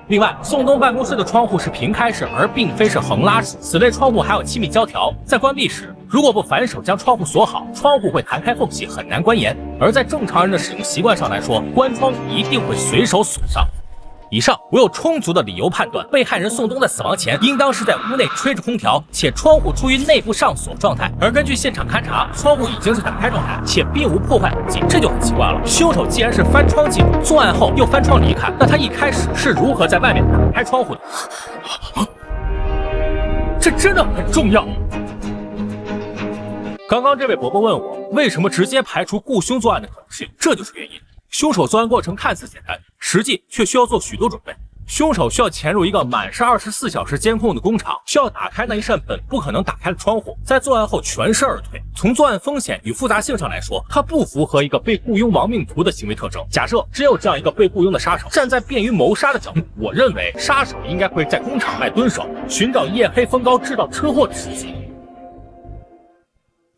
另外，宋冬办公室的窗户是平开式，而并非是横拉式，此类窗户还有气密胶条，在关闭时如果不反手将窗户锁好，窗户会弹开缝隙，很难关严。而在正常人的使用习惯上来说，关窗一定会随手锁上。以上，我有充足的理由判断，被害人宋冬在死亡前应当是在屋内吹着空调，且窗户处于内部上锁状态。而根据现场勘查，窗户已经是打开状态，且并无破坏痕迹，这就很奇怪了。凶手既然是翻窗进入，作案后又翻窗离开，那他一开始是如何在外面打开窗户的？这真的很重要。刚刚这位伯伯问我，为什么直接排除雇凶作案的可能性？这就是原因。凶手作案过程看似简单，实际却需要做许多准备。凶手需要潜入一个满是24小时监控的工厂，需要打开那一扇本不可能打开的窗户，在作案后全身而退。从作案风险与复杂性上来说，它不符合一个被雇佣亡命徒的行为特征。假设真有这样一个被雇佣的杀手，站在便于谋杀的角度，我认为杀手应该会在工厂外蹲守，寻找夜黑风高制造车祸的时机。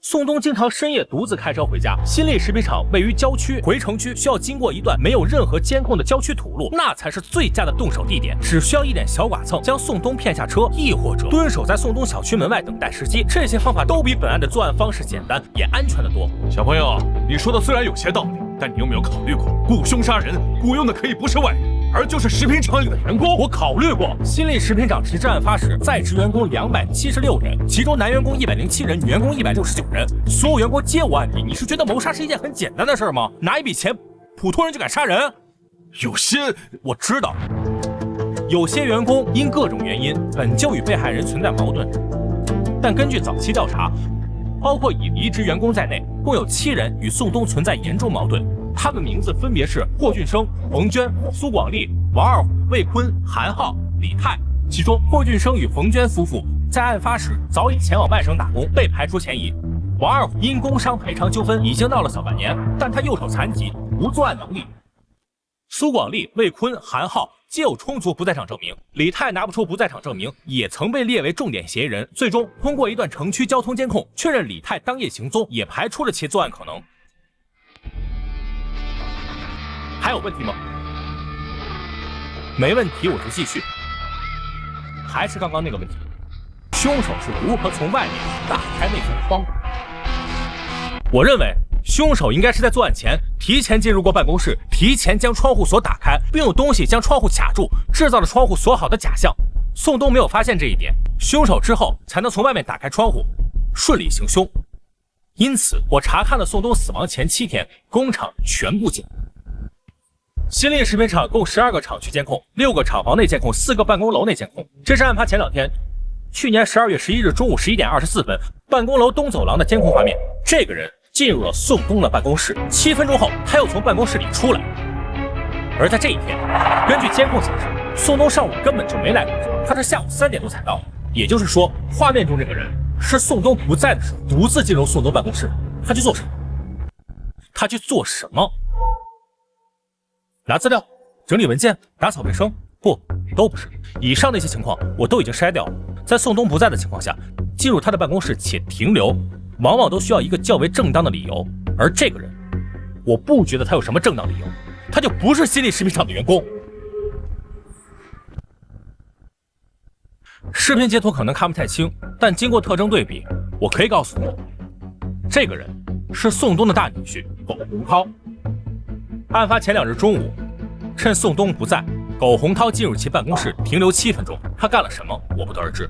宋冬经常深夜独自开车回家，新力食品厂位于郊区，回城区需要经过一段没有任何监控的郊区土路，那才是最佳的动手地点。只需要一点小剐蹭，将宋冬骗下车，亦或者蹲守在宋冬小区门外等待时机，这些方法都比本案的作案方式简单，也安全得多。小朋友，你说的虽然有些道理，但你有没有考虑过，雇凶杀人雇佣的可以不是外人，而就是食品厂里的员工？我考虑过，新力食品厂直至案发时，在职员工276人，其中男员工107人，女员工169人，所有员工皆无案底。你是觉得谋杀是一件很简单的事吗？拿一笔钱，普通人就敢杀人？有些我知道，有些员工因各种原因本就与被害人存在矛盾，但根据早期调查，包括已离职员工在内，共有7人与宋冬存在严重矛盾。他们名字分别是霍峻生、冯娟、苏广利、王二虎、魏坤、韩浩、李泰。其中，霍峻生与冯娟夫妇在案发时早已前往外省打工，被排除嫌疑。王二虎因工伤赔偿纠纷已经闹了小半年，但他右手残疾，无作案能力。苏广利、魏坤、韩浩皆有充足不在场证明，李泰拿不出不在场证明，也曾被列为重点嫌疑人。最终通过一段城区交通监控确认李泰当夜行踪，也排除了其作案可能。还有问题吗？没问题，我就继续。还是刚刚那个问题，凶手是如何从外面打开那扇窗？我认为凶手应该是在作案前提前进入过办公室，提前将窗户锁打开，并用东西将窗户卡住，制造了窗户锁好的假象。宋东没有发现这一点，凶手之后才能从外面打开窗户，顺利行凶。因此，我查看了宋东死亡前7天工厂全部监控。新力食品厂共12个厂区监控，6个厂房内监控，4个办公楼内监控。这是案发前2天，去年12月11日中午11点24分，办公楼东走廊的监控画面。这个人进入了宋东的办公室，7分钟后，他又从办公室里出来。而在这一天，根据监控显示，宋东上午根本就没来工作，他是下午3点多才到。也就是说，画面中这个人是宋东不在的时候独自进入宋东办公室。他去做什么？他去做什么？拿资料、整理文件、打扫卫生？不，都不是。以上那些情况我都已经筛掉了。在宋东不在的情况下，进入他的办公室且停留，往往都需要一个较为正当的理由。而这个人，我不觉得他有什么正当理由，他就不是新力食品厂的员工。视频截图可能看不太清，但经过特征对比，我可以告诉你，这个人是宋东的大女婿苟洪涛。案发前2日中午，趁宋东不在，苟洪涛进入其办公室停留7分钟。他干了什么，我不得而知。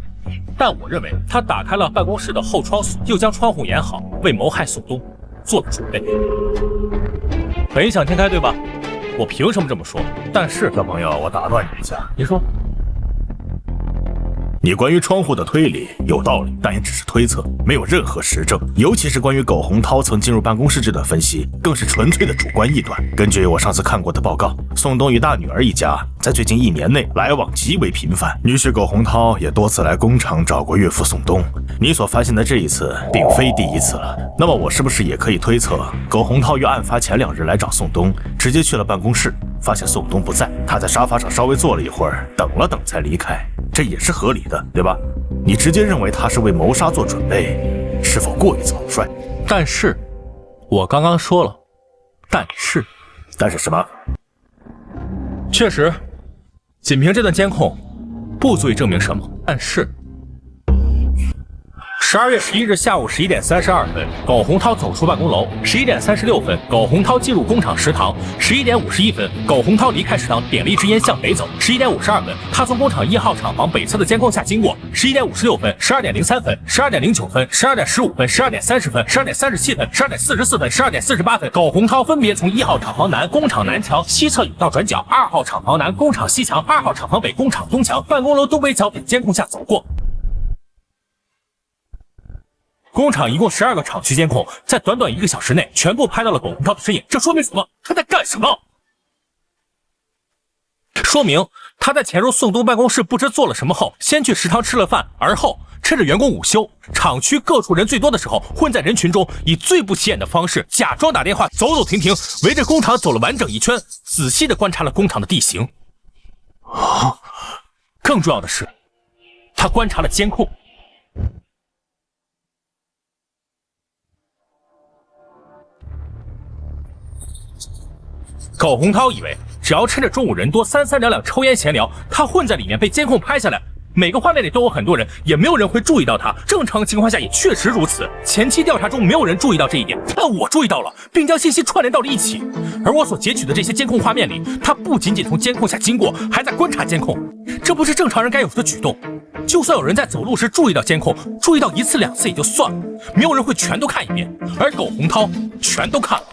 但我认为他打开了办公室的后窗锁，又将窗户掩好，为谋害宋东做了准备。本想天开，对吧？我凭什么这么说？但是小朋友，我打断你一下，您说。你关于窗户的推理有道理，但也只是推测，没有任何实证。尤其是关于苟洪涛曾进入办公室这段分析，更是纯粹的主观臆断。根据我上次看过的报告，宋东与大女儿一家在最近1年内来往极为频繁，女婿苟洪涛也多次来工厂找过岳父宋东。你所发现的这一次，并非第一次了。那么我是不是也可以推测，苟洪涛于案发前2日来找宋东，直接去了办公室，发现宋东不在，他在沙发上稍微坐了一会儿，等了等才离开，这也是合理的，对吧？你直接认为他是为谋杀做准备，是否过于草率？但是，我刚刚说了，但是什么？确实，仅凭这段监控，不足以证明什么。但是，12月11日下午11点32分，苟洪涛走出办公楼；11点36分，苟洪涛进入工厂食堂；11点51分，苟洪涛离开食堂，点了一支烟向北走；11点52分，他从工厂1号厂房北侧的监控下经过；11点56分，12点03分，12点09分，12点15分，12点30分，12点37分，12点44分，12点48分，苟洪涛分别从1号厂房南工厂南墙西侧甬道转角，2号厂房南工厂西墙，2号厂房北工厂东墙办公楼东北角等监控下走过。工厂一共12个厂区监控，在短短1个小时内全部拍到了苟洪涛的身影。这说明什么？他在干什么？说明他在潜入宋东办公室不知做了什么后，先去食堂吃了饭，而后趁着员工午休，厂区各处人最多的时候，混在人群中，以最不起眼的方式假装打电话，走走停停，围着工厂走了完整1圈，仔细地观察了工厂的地形。更重要的是，他观察了监控。苟洪涛以为只要趁着中午人多，三三两两抽烟闲聊，他混在里面被监控拍下来，每个画面里都有很多人，也没有人会注意到他。正常情况下也确实如此，前期调查中没有人注意到这一点，但我注意到了，并将信息串联到了一起。而我所截取的这些监控画面里，他不仅仅从监控下经过，还在观察监控，这不是正常人该有的举动。就算有人在走路时注意到监控，注意到1次2次也就算了，没有人会全都看一遍，而苟洪涛全都看了。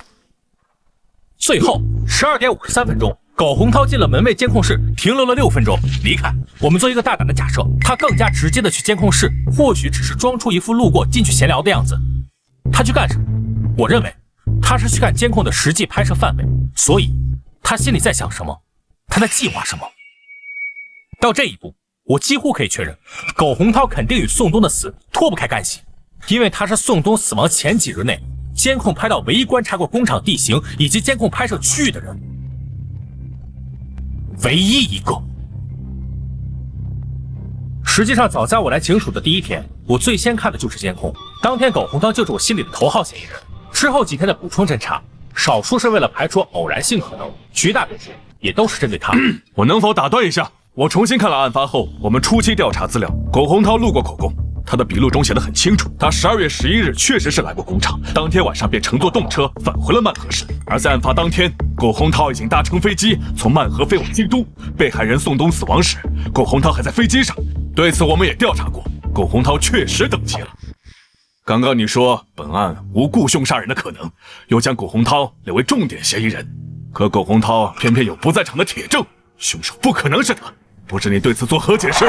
最后12点53分钟，苟洪涛进了门卫监控室，停留了6分钟，离开。我们做一个大胆的假设，他更加直接的去监控室，或许只是装出一副路过进去闲聊的样子。他去干什么？我认为他是去看监控的实际拍摄范围，所以他心里在想什么，他在计划什么。到这一步，我几乎可以确认，苟洪涛肯定与宋冬的死脱不开干系，因为他是宋冬死亡前几日内监控拍到唯一观察过工厂地形以及监控拍摄区域的人，唯一一个。实际上，早在我来警署的第一天，我最先看的就是监控。当天，苟洪涛就是我心里的头号嫌疑人。之后几天的补充侦查，少数是为了排除偶然性可能，绝大多数也都是针对他。我能否打断一下？我重新看了案发后我们初期调查资料，苟洪涛录过口供，他的笔录中写得很清楚，他12月11日确实是来过工厂，当天晚上便乘坐动车返回了曼河市。而在案发当天，苟洪涛已经搭乘飞机从曼河飞往京都，被害人宋冬死亡时，苟洪涛还在飞机上。对此我们也调查过，苟洪涛确实登机了。刚刚你说本案无雇凶杀人的可能，又将苟洪涛列为重点嫌疑人，可苟洪涛偏偏有不在场的铁证，凶手不可能是他。不知你对此作何解释？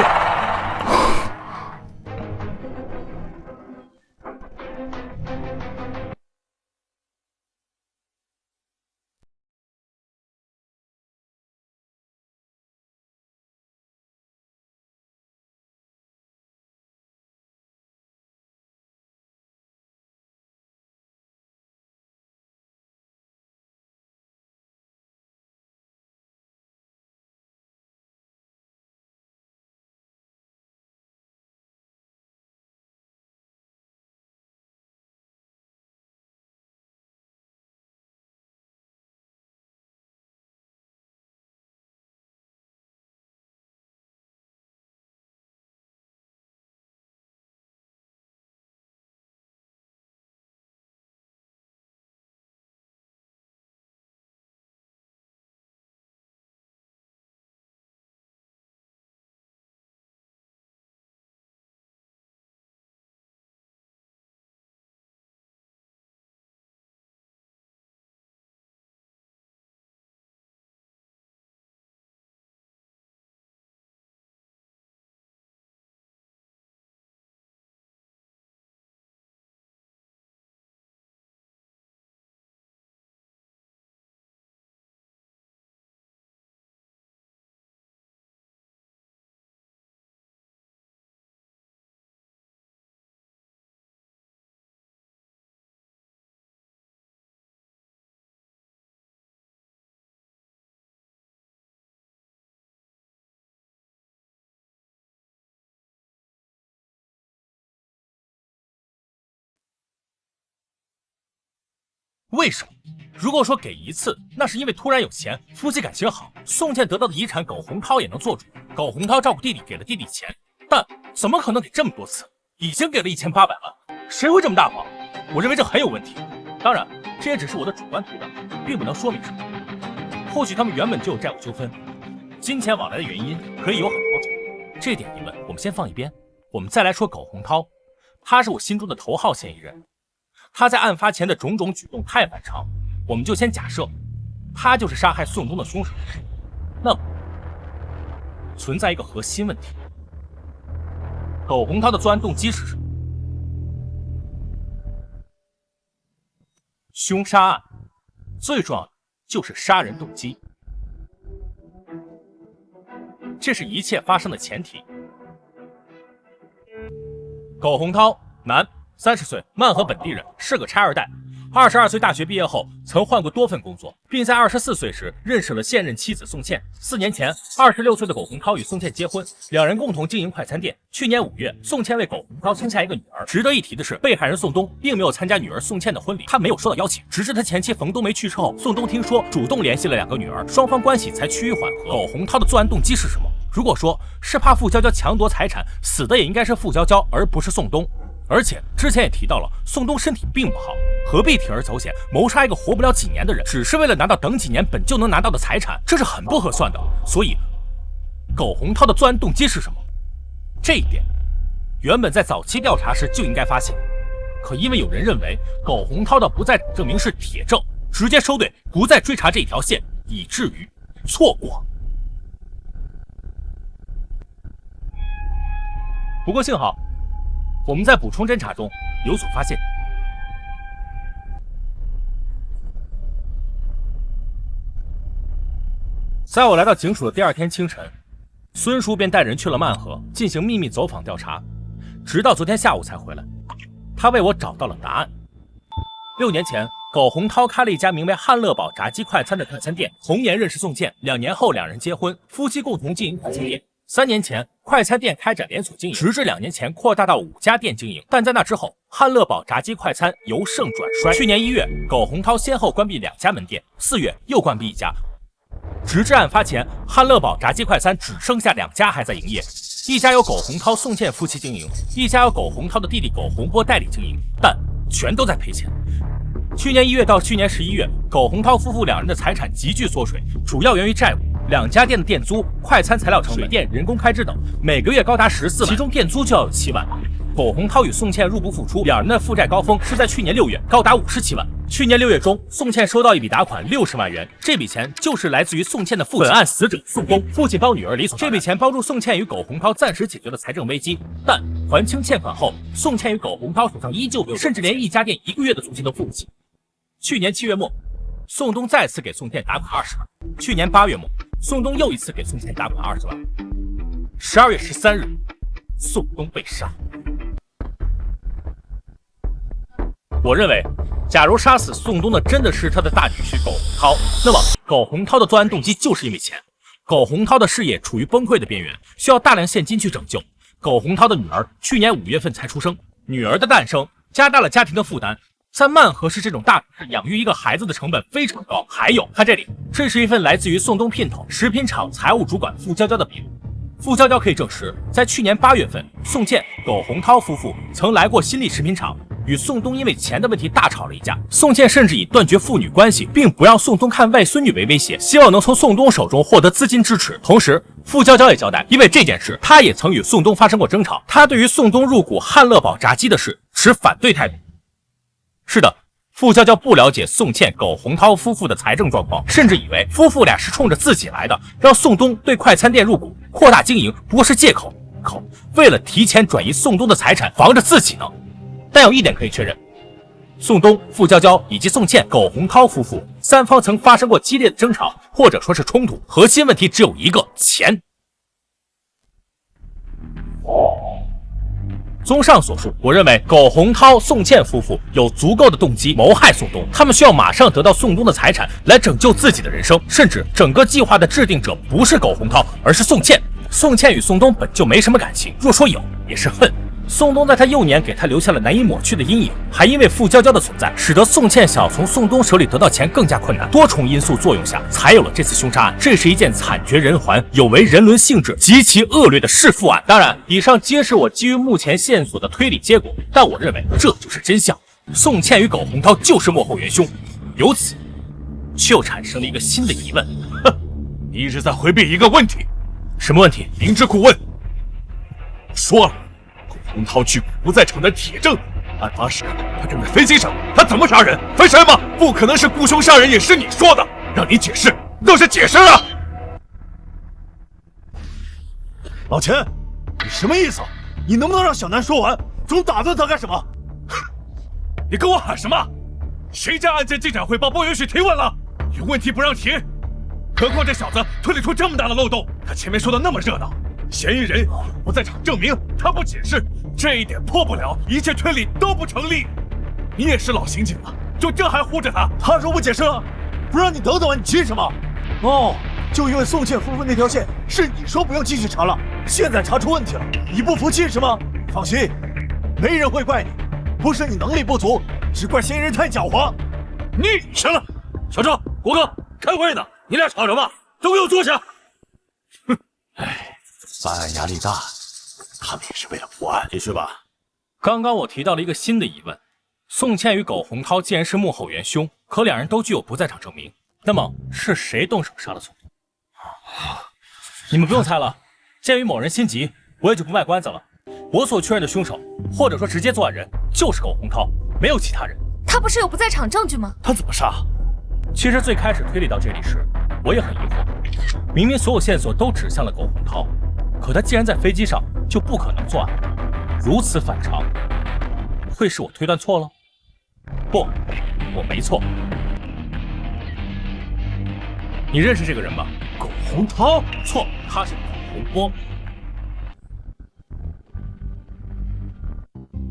为什么？如果说给一次，那是因为突然有钱，夫妻感情好，宋茜得到的遗产苟洪涛也能做主，苟洪涛照顾弟弟给了弟弟钱，但怎么可能给这么多次？已经给了1800万，谁会这么大方？我认为这很有问题。当然，这也只是我的主观推断，并不能说明什么。或许他们原本就有债务纠纷，金钱往来的原因可以有很多种。这点疑问我们先放一边，我们再来说苟洪涛，他是我心中的头号嫌疑人。他在案发前的种种举动太反常，我们就先假设他就是杀害宋冬的凶手。那么存在一个核心问题，苟洪涛的作案动机是什么？凶杀案最重要的就是杀人动机，这是一切发生的前提。苟洪涛，男，30岁，曼河本地人，是个拆二代。22岁大学毕业后，曾换过多份工作，并在24岁时认识了现任妻子宋茜。4年前，26岁的苟洪涛与宋茜结婚，两人共同经营快餐店。去年5月，宋茜为苟洪涛生下一个女儿。值得一提的是，被害人宋冬并没有参加女儿宋茜的婚礼，他没有收到邀请。直至他前妻冯冬梅去世后，宋冬听说主动联系了两个女儿，双方关系才趋于缓和。苟洪涛的作案动机是什么？如果说是怕傅娇娇强夺财产，死的也应该是傅娇娇，而不是宋冬。而且之前也提到了，宋冬身体并不好，何必铤而走险谋杀一个活不了几年的人，只是为了拿到等几年本就能拿到的财产，这是很不合算的。所以，苟洪涛的作案动机是什么？这一点，原本在早期调查时就应该发现，可因为有人认为苟洪涛的不在场证明是铁证，直接收队，不再追查这条线，以至于错过。不过幸好，我们在补充侦查中有所发现。在我来到警署的第2天清晨，孙叔便带人去了曼河进行秘密走访调查，直到昨天下午才回来。他为我找到了答案。6年前，苟洪涛开了一家名为汉乐堡炸鸡快餐的快餐店，同年认识宋茜，2年后两人结婚，夫妻共同经营快餐店。3年前，快餐店开展连锁经营，直至2年前扩大到5家店经营。但在那之后，汉乐堡炸鸡快餐由盛转衰。去年1月，苟洪涛先后关闭2家门店，4月又关闭1家。直至案发前，汉乐堡炸鸡快餐只剩下2家还在营业，一家由苟洪涛、宋茜夫妻经营，一家由苟洪涛的弟弟苟洪波代理经营，但全都在赔钱。去年1月到去年11月，苟洪涛夫妇2人的财产急剧缩水，主要源于债务。2家店的店租、快餐材料成本、水电、人工开支等，每个月高达14万，其中店租就要有7万。苟洪涛与宋茜入不敷出，2人的负债高峰是在去年6月，高达57万。去年6月中，宋茜收到一笔打款60万元，这笔钱就是来自于宋茜的父亲，本案死者宋东，父亲帮女儿理所当然。这笔钱帮助宋茜与苟洪涛暂时解决了财政危机，但还清欠款后，宋茜与苟洪涛手上依旧没有，甚至连一家店1个月的租金都付不起。去年7月末，宋东再次给宋茜打款20万。去年8月末，宋东又一次给宋茜打款20万。12月13日，宋东被杀。我认为，假如杀死宋东的真的是他的大女婿苟洪涛，那么苟洪涛的作案动机就是因为钱。苟洪涛的事业处于崩溃的边缘，需要大量现金去拯救。苟洪涛的女儿去年5月份才出生，女儿的诞生加大了家庭的负担。在曼河市这种大城市，养育一个孩子的成本非常高。还有，看这里，这是一份来自于宋东姘头食品厂财务主管傅娇娇的笔录。傅娇娇可以证实，在去年8月份，宋茜、苟洪涛夫妇曾来过新力食品厂，与宋东因为钱的问题大吵了一架。宋茜甚至以断绝父女关系，并不让宋东看外孙女为威胁，希望能从宋东手中获得资金支持。同时，傅娇娇也交代，因为这件事，她也曾与宋东发生过争吵，她对于宋东入股汉乐堡炸鸡的事持反对态度。是的，傅娇娇不了解宋茜、苟洪涛夫妇的财政状况，甚至以为夫妇俩是冲着自己来的，让宋东对快餐店入股、扩大经营不过是借口，为了提前转移宋东的财产，防着自己呢。但有一点可以确认，宋东、傅娇娇以及宋茜、苟洪涛夫妇3方曾发生过激烈的争吵，或者说是冲突，核心问题只有一个：钱。综上所述，我认为苟洪涛、宋茜夫妇有足够的动机谋害宋东，他们需要马上得到宋东的财产来拯救自己的人生，甚至整个计划的制定者不是苟洪涛，而是宋茜。宋茜与宋东本就没什么感情，若说有，也是恨。宋东在他幼年给他留下了难以抹去的阴影，还因为傅娇娇的存在，使得宋茜想从宋东手里得到钱更加困难。多重因素作用下，才有了这次凶杀案。这是一件惨绝人寰、有违人伦性质、极其恶劣的弑父案。当然，以上皆是我基于目前线索的推理结果，但我认为这就是真相。宋茜与苟洪涛就是幕后元凶。由此，却又产生了一个新的疑问：你一直在回避一个问题。什么问题？明知故问。说了。苟洪涛据不在场的铁证，案发时他正在飞机上，他怎么杀人？分尸吗？不可能是雇凶杀人，也是你说的，让你解释都是解释啊！老钱，你什么意思？你能不能让小南说完？总打断他干什么？你跟我喊什么？谁家案件进展汇报不允许提问了？有问题不让提？何况这小子推理出这么大的漏洞，他前面说的那么热闹。嫌疑人不在场证明，他不解释，这一点破不了，一切推理都不成立。你也是老刑警了，就这还护着他？他说不解释了，不让你等等，你急什么？哦，就因为宋茜夫妇那条线是你说不用继续查了，现在查出问题了，你不服气是吗？放心，没人会怪你，不是你能力不足，只怪嫌疑人太狡猾。你行了，小赵、国哥，开会呢，你俩吵什么？都给我坐下。哼，哎。办案压力大，他们也是为了破案。继续吧。刚刚我提到了一个新的疑问：宋茜与苟洪涛既然是幕后元凶，可2人都具有不在场证明，那么是谁动手杀了宋东？你们不用猜了，鉴于某人心急，我也就不卖关子了。我所确认的凶手，或者说直接作案人，就是苟洪涛，没有其他人。他不是有不在场证据吗？他怎么杀？其实最开始推理到这里时，我也很疑惑，明明所有线索都指向了苟洪涛。可他既然在飞机上，就不可能作案，如此反常，会是我推断错了？不，我没错。你认识这个人吧？苟洪涛？错，他是苟洪波。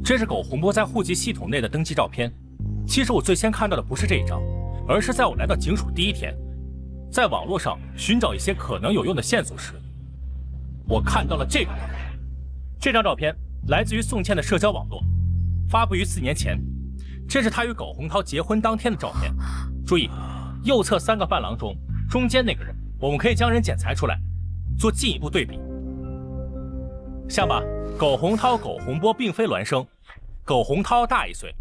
这是苟洪波在户籍系统内的登记照片。其实我最先看到的不是这一张，而是在我来到警署第一天，在网络上寻找一些可能有用的线索时，我看到了这张照片。这张照片来自于宋茜的社交网络，发布于4年前。这是她与苟洪涛结婚当天的照片。注意，右侧3个伴郎中，中间那个人，我们可以将人剪裁出来，做进一步对比。像吧，苟洪涛、苟洪波并非孪生，苟洪涛大1岁，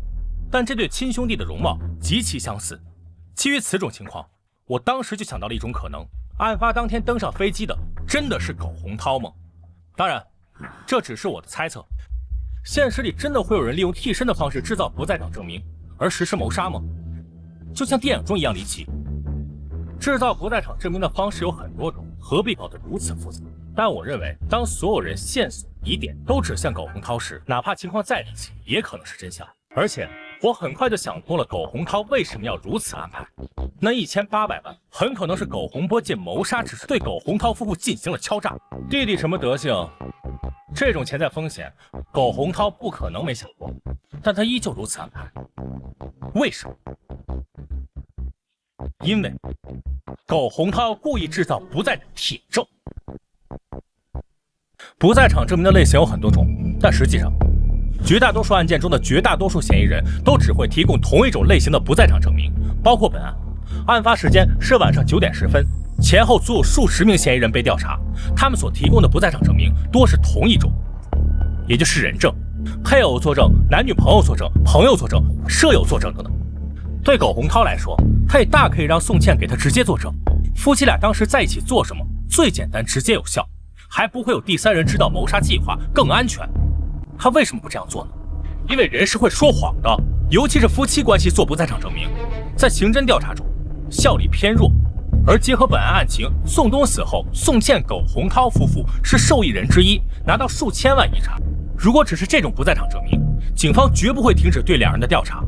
但这对亲兄弟的容貌极其相似。基于此种情况，我当时就想到了一种可能：案发当天登上飞机的真的是苟洪涛吗？当然，这只是我的猜测。现实里真的会有人利用替身的方式制造不在场证明，而实施谋杀吗？就像电影中一样离奇。制造不在场证明的方式有很多种，何必搞得如此复杂？但我认为，当所有人线索、疑点都指向苟洪涛时，哪怕情况再离奇，也可能是真相。而且，我很快就想通了苟洪涛为什么要如此安排。那1800万很可能是苟洪波借谋杀之势对苟洪涛夫妇进行了敲诈。弟弟什么德行？这种潜在风险，苟洪涛不可能没想过，但他依旧如此安排。为什么？因为苟洪涛故意制造不在场铁证。不在场证明的类型有很多种，但实际上，绝大多数案件中的绝大多数嫌疑人都只会提供同一种类型的不在场证明，包括本案。案发时间是晚上9点10分，前后足有数十名嫌疑人被调查，他们所提供的不在场证明多是同一种，也就是人证、配偶作证、男女朋友作证、朋友作证、舍友作证等等。对苟洪涛来说，他也大可以让宋茜给他直接作证，夫妻俩当时在一起做什么，最简单、直接、有效，还不会有第三人知道谋杀计划，更安全。他为什么不这样做呢？因为人是会说谎的，尤其是夫妻关系做不在场证明，在刑侦调查中效力偏弱。而结合本案案情，宋东死后，宋茜、苟洪涛夫妇是受益人之一，拿到数千万遗产。如果只是这种不在场证明，警方绝不会停止对两人的调查。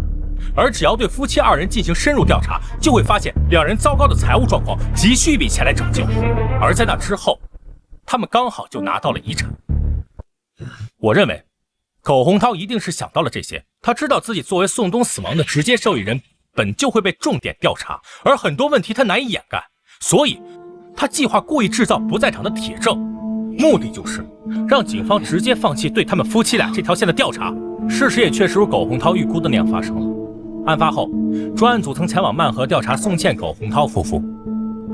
而只要对夫妻2人进行深入调查，就会发现两人糟糕的财务状况，急需一笔钱来拯救。而在那之后，他们刚好就拿到了遗产。我认为，苟洪涛一定是想到了这些，他知道自己作为宋东死亡的直接受益人，本就会被重点调查，而很多问题他难以掩盖，所以他计划故意制造不在场的铁证，目的就是让警方直接放弃对他们夫妻俩这条线的调查。事实也确实如苟洪涛预估的那样发生了。案发后，专案组曾前往曼河调查宋茜、苟洪涛夫妇。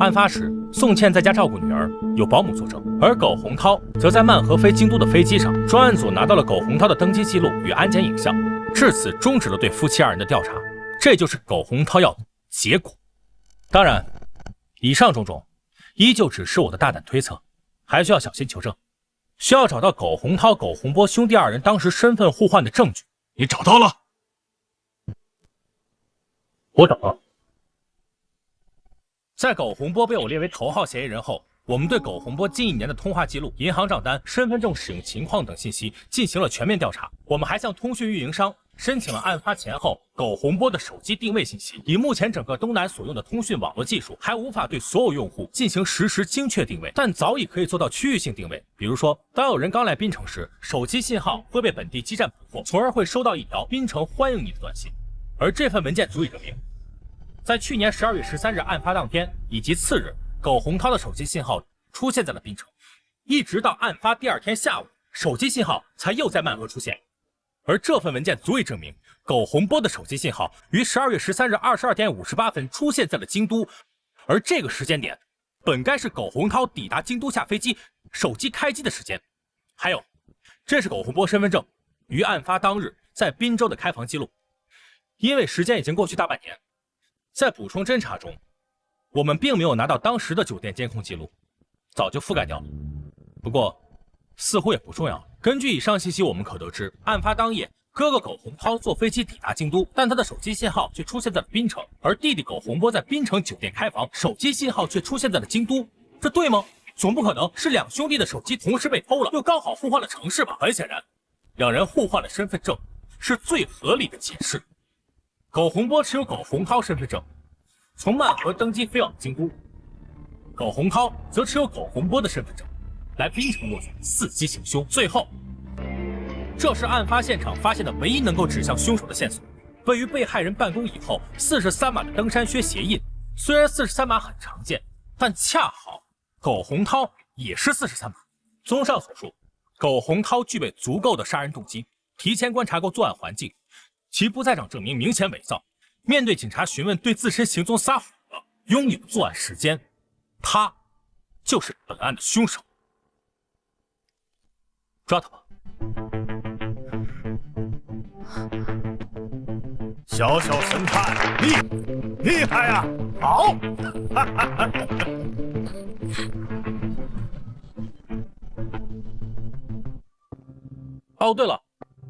案发时，宋茜在家照顾女儿，有保姆作证，而苟洪涛则在曼河飞京都的飞机上。专案组拿到了苟洪涛的登机记录与安检影像，至此终止了对夫妻2人的调查。这就是苟洪涛要的结果。当然，以上种种依旧只是我的大胆推测，还需要小心求证，需要找到苟洪涛、苟洪波兄弟2人当时身份互换的证据。你找到了？我找到了。在苟洪波被我列为头号嫌疑人后，我们对苟洪波近1年的通话记录、银行账单、身份证使用情况等信息进行了全面调查。我们还向通讯运营商申请了案发前后苟洪波的手机定位信息。以目前整个东南所用的通讯网络技术，还无法对所有用户进行实时精确定位，但早已可以做到区域性定位。比如说，当有人刚来槟城时，手机信号会被本地基站捕获，从而会收到一条槟城欢迎你的短信。而这份文件足以证明，在去年12月13日案发当天以及次日，苟洪涛的手机信号出现在了槟城，一直到案发第2天下午，手机信号才又在曼河出现。而这份文件足以证明，苟洪波的手机信号于12月13日22点58分出现在了京都，而这个时间点本该是苟洪涛抵达京都下飞机、手机开机的时间。还有，这是苟洪波身份证于案发当日在滨州的开房记录。因为时间已经过去大半年，在补充侦查中，我们并没有拿到当时的酒店监控记录，早就覆盖掉了。不过，似乎也不重要。根据以上信息，我们可得知，案发当夜，哥哥苟洪涛坐飞机抵达京都，但他的手机信号却出现在了槟城，而弟弟苟洪波在槟城酒店开房，手机信号却出现在了京都。这对吗？总不可能是2兄弟的手机同时被偷了，又刚好互换了城市吧？很显然，两人互换了身份证是最合理的解释。苟洪波持有苟洪涛身份证，从曼河登机飞往京都，苟洪涛则持有苟洪波的身份证，来槟城落脚，伺机行凶。最后，这是案发现场发现的唯一能够指向凶手的线索。位于被害人办公以后43码的登山靴鞋印，虽然43码很常见，但恰好苟洪涛也是43码。综上所述，苟洪涛具备足够的杀人动机，提前观察过作案环境，其不在场证明明显伪造。面对警察询问，对自身行踪撒谎了，拥有作案时间，他就是本案的凶手。抓他吧！小小神探，厉害呀！好，哦，对了，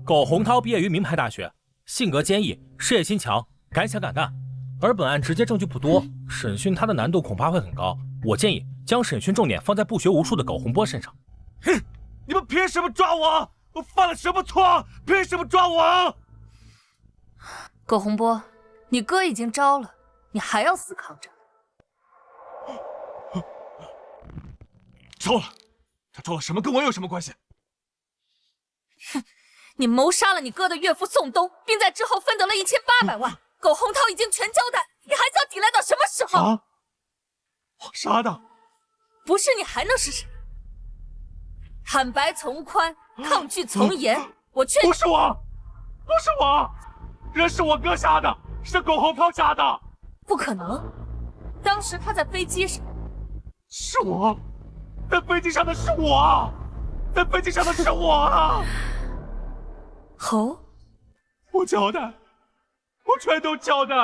苟洪涛毕业于名牌大学，性格坚毅，事业心强，敢想敢干。而本案直接证据不多，审讯他的难度恐怕会很高。我建议将审讯重点放在不学无术的苟洪波身上。哼，你们凭什么抓我？我犯了什么错？凭什么抓我？苟洪波，你哥已经招了，你还要死扛着？招了，他招了什么？跟我有什么关系？哼，你谋杀了你哥的岳父宋东，并在之后分得了1800万。苟洪涛已经全交代，你还想抵赖到什么时候？啊！我杀的？不是你还能是谁？坦白从宽，抗拒从严。我劝你，不是我，不是我，人是我哥杀的，是苟洪涛杀的。不可能，当时他在飞机上。是我，在飞机上的是我，在飞机上的是我啊！哦，我交代，我全都交代。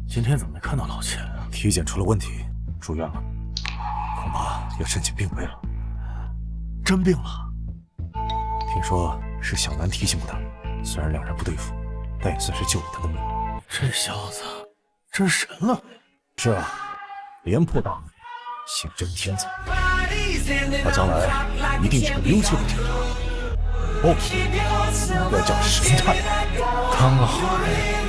今天怎么没看到老钱啊？体检出了问题，住院了，恐怕要申请病危了。真病了？听说是小南提醒过他，虽然两人不对付，但也算是救了他的命。这小子真神了！是啊，廉颇大名，姓真天才，他将来一定是个优秀的警察。不，要叫神探。刚好。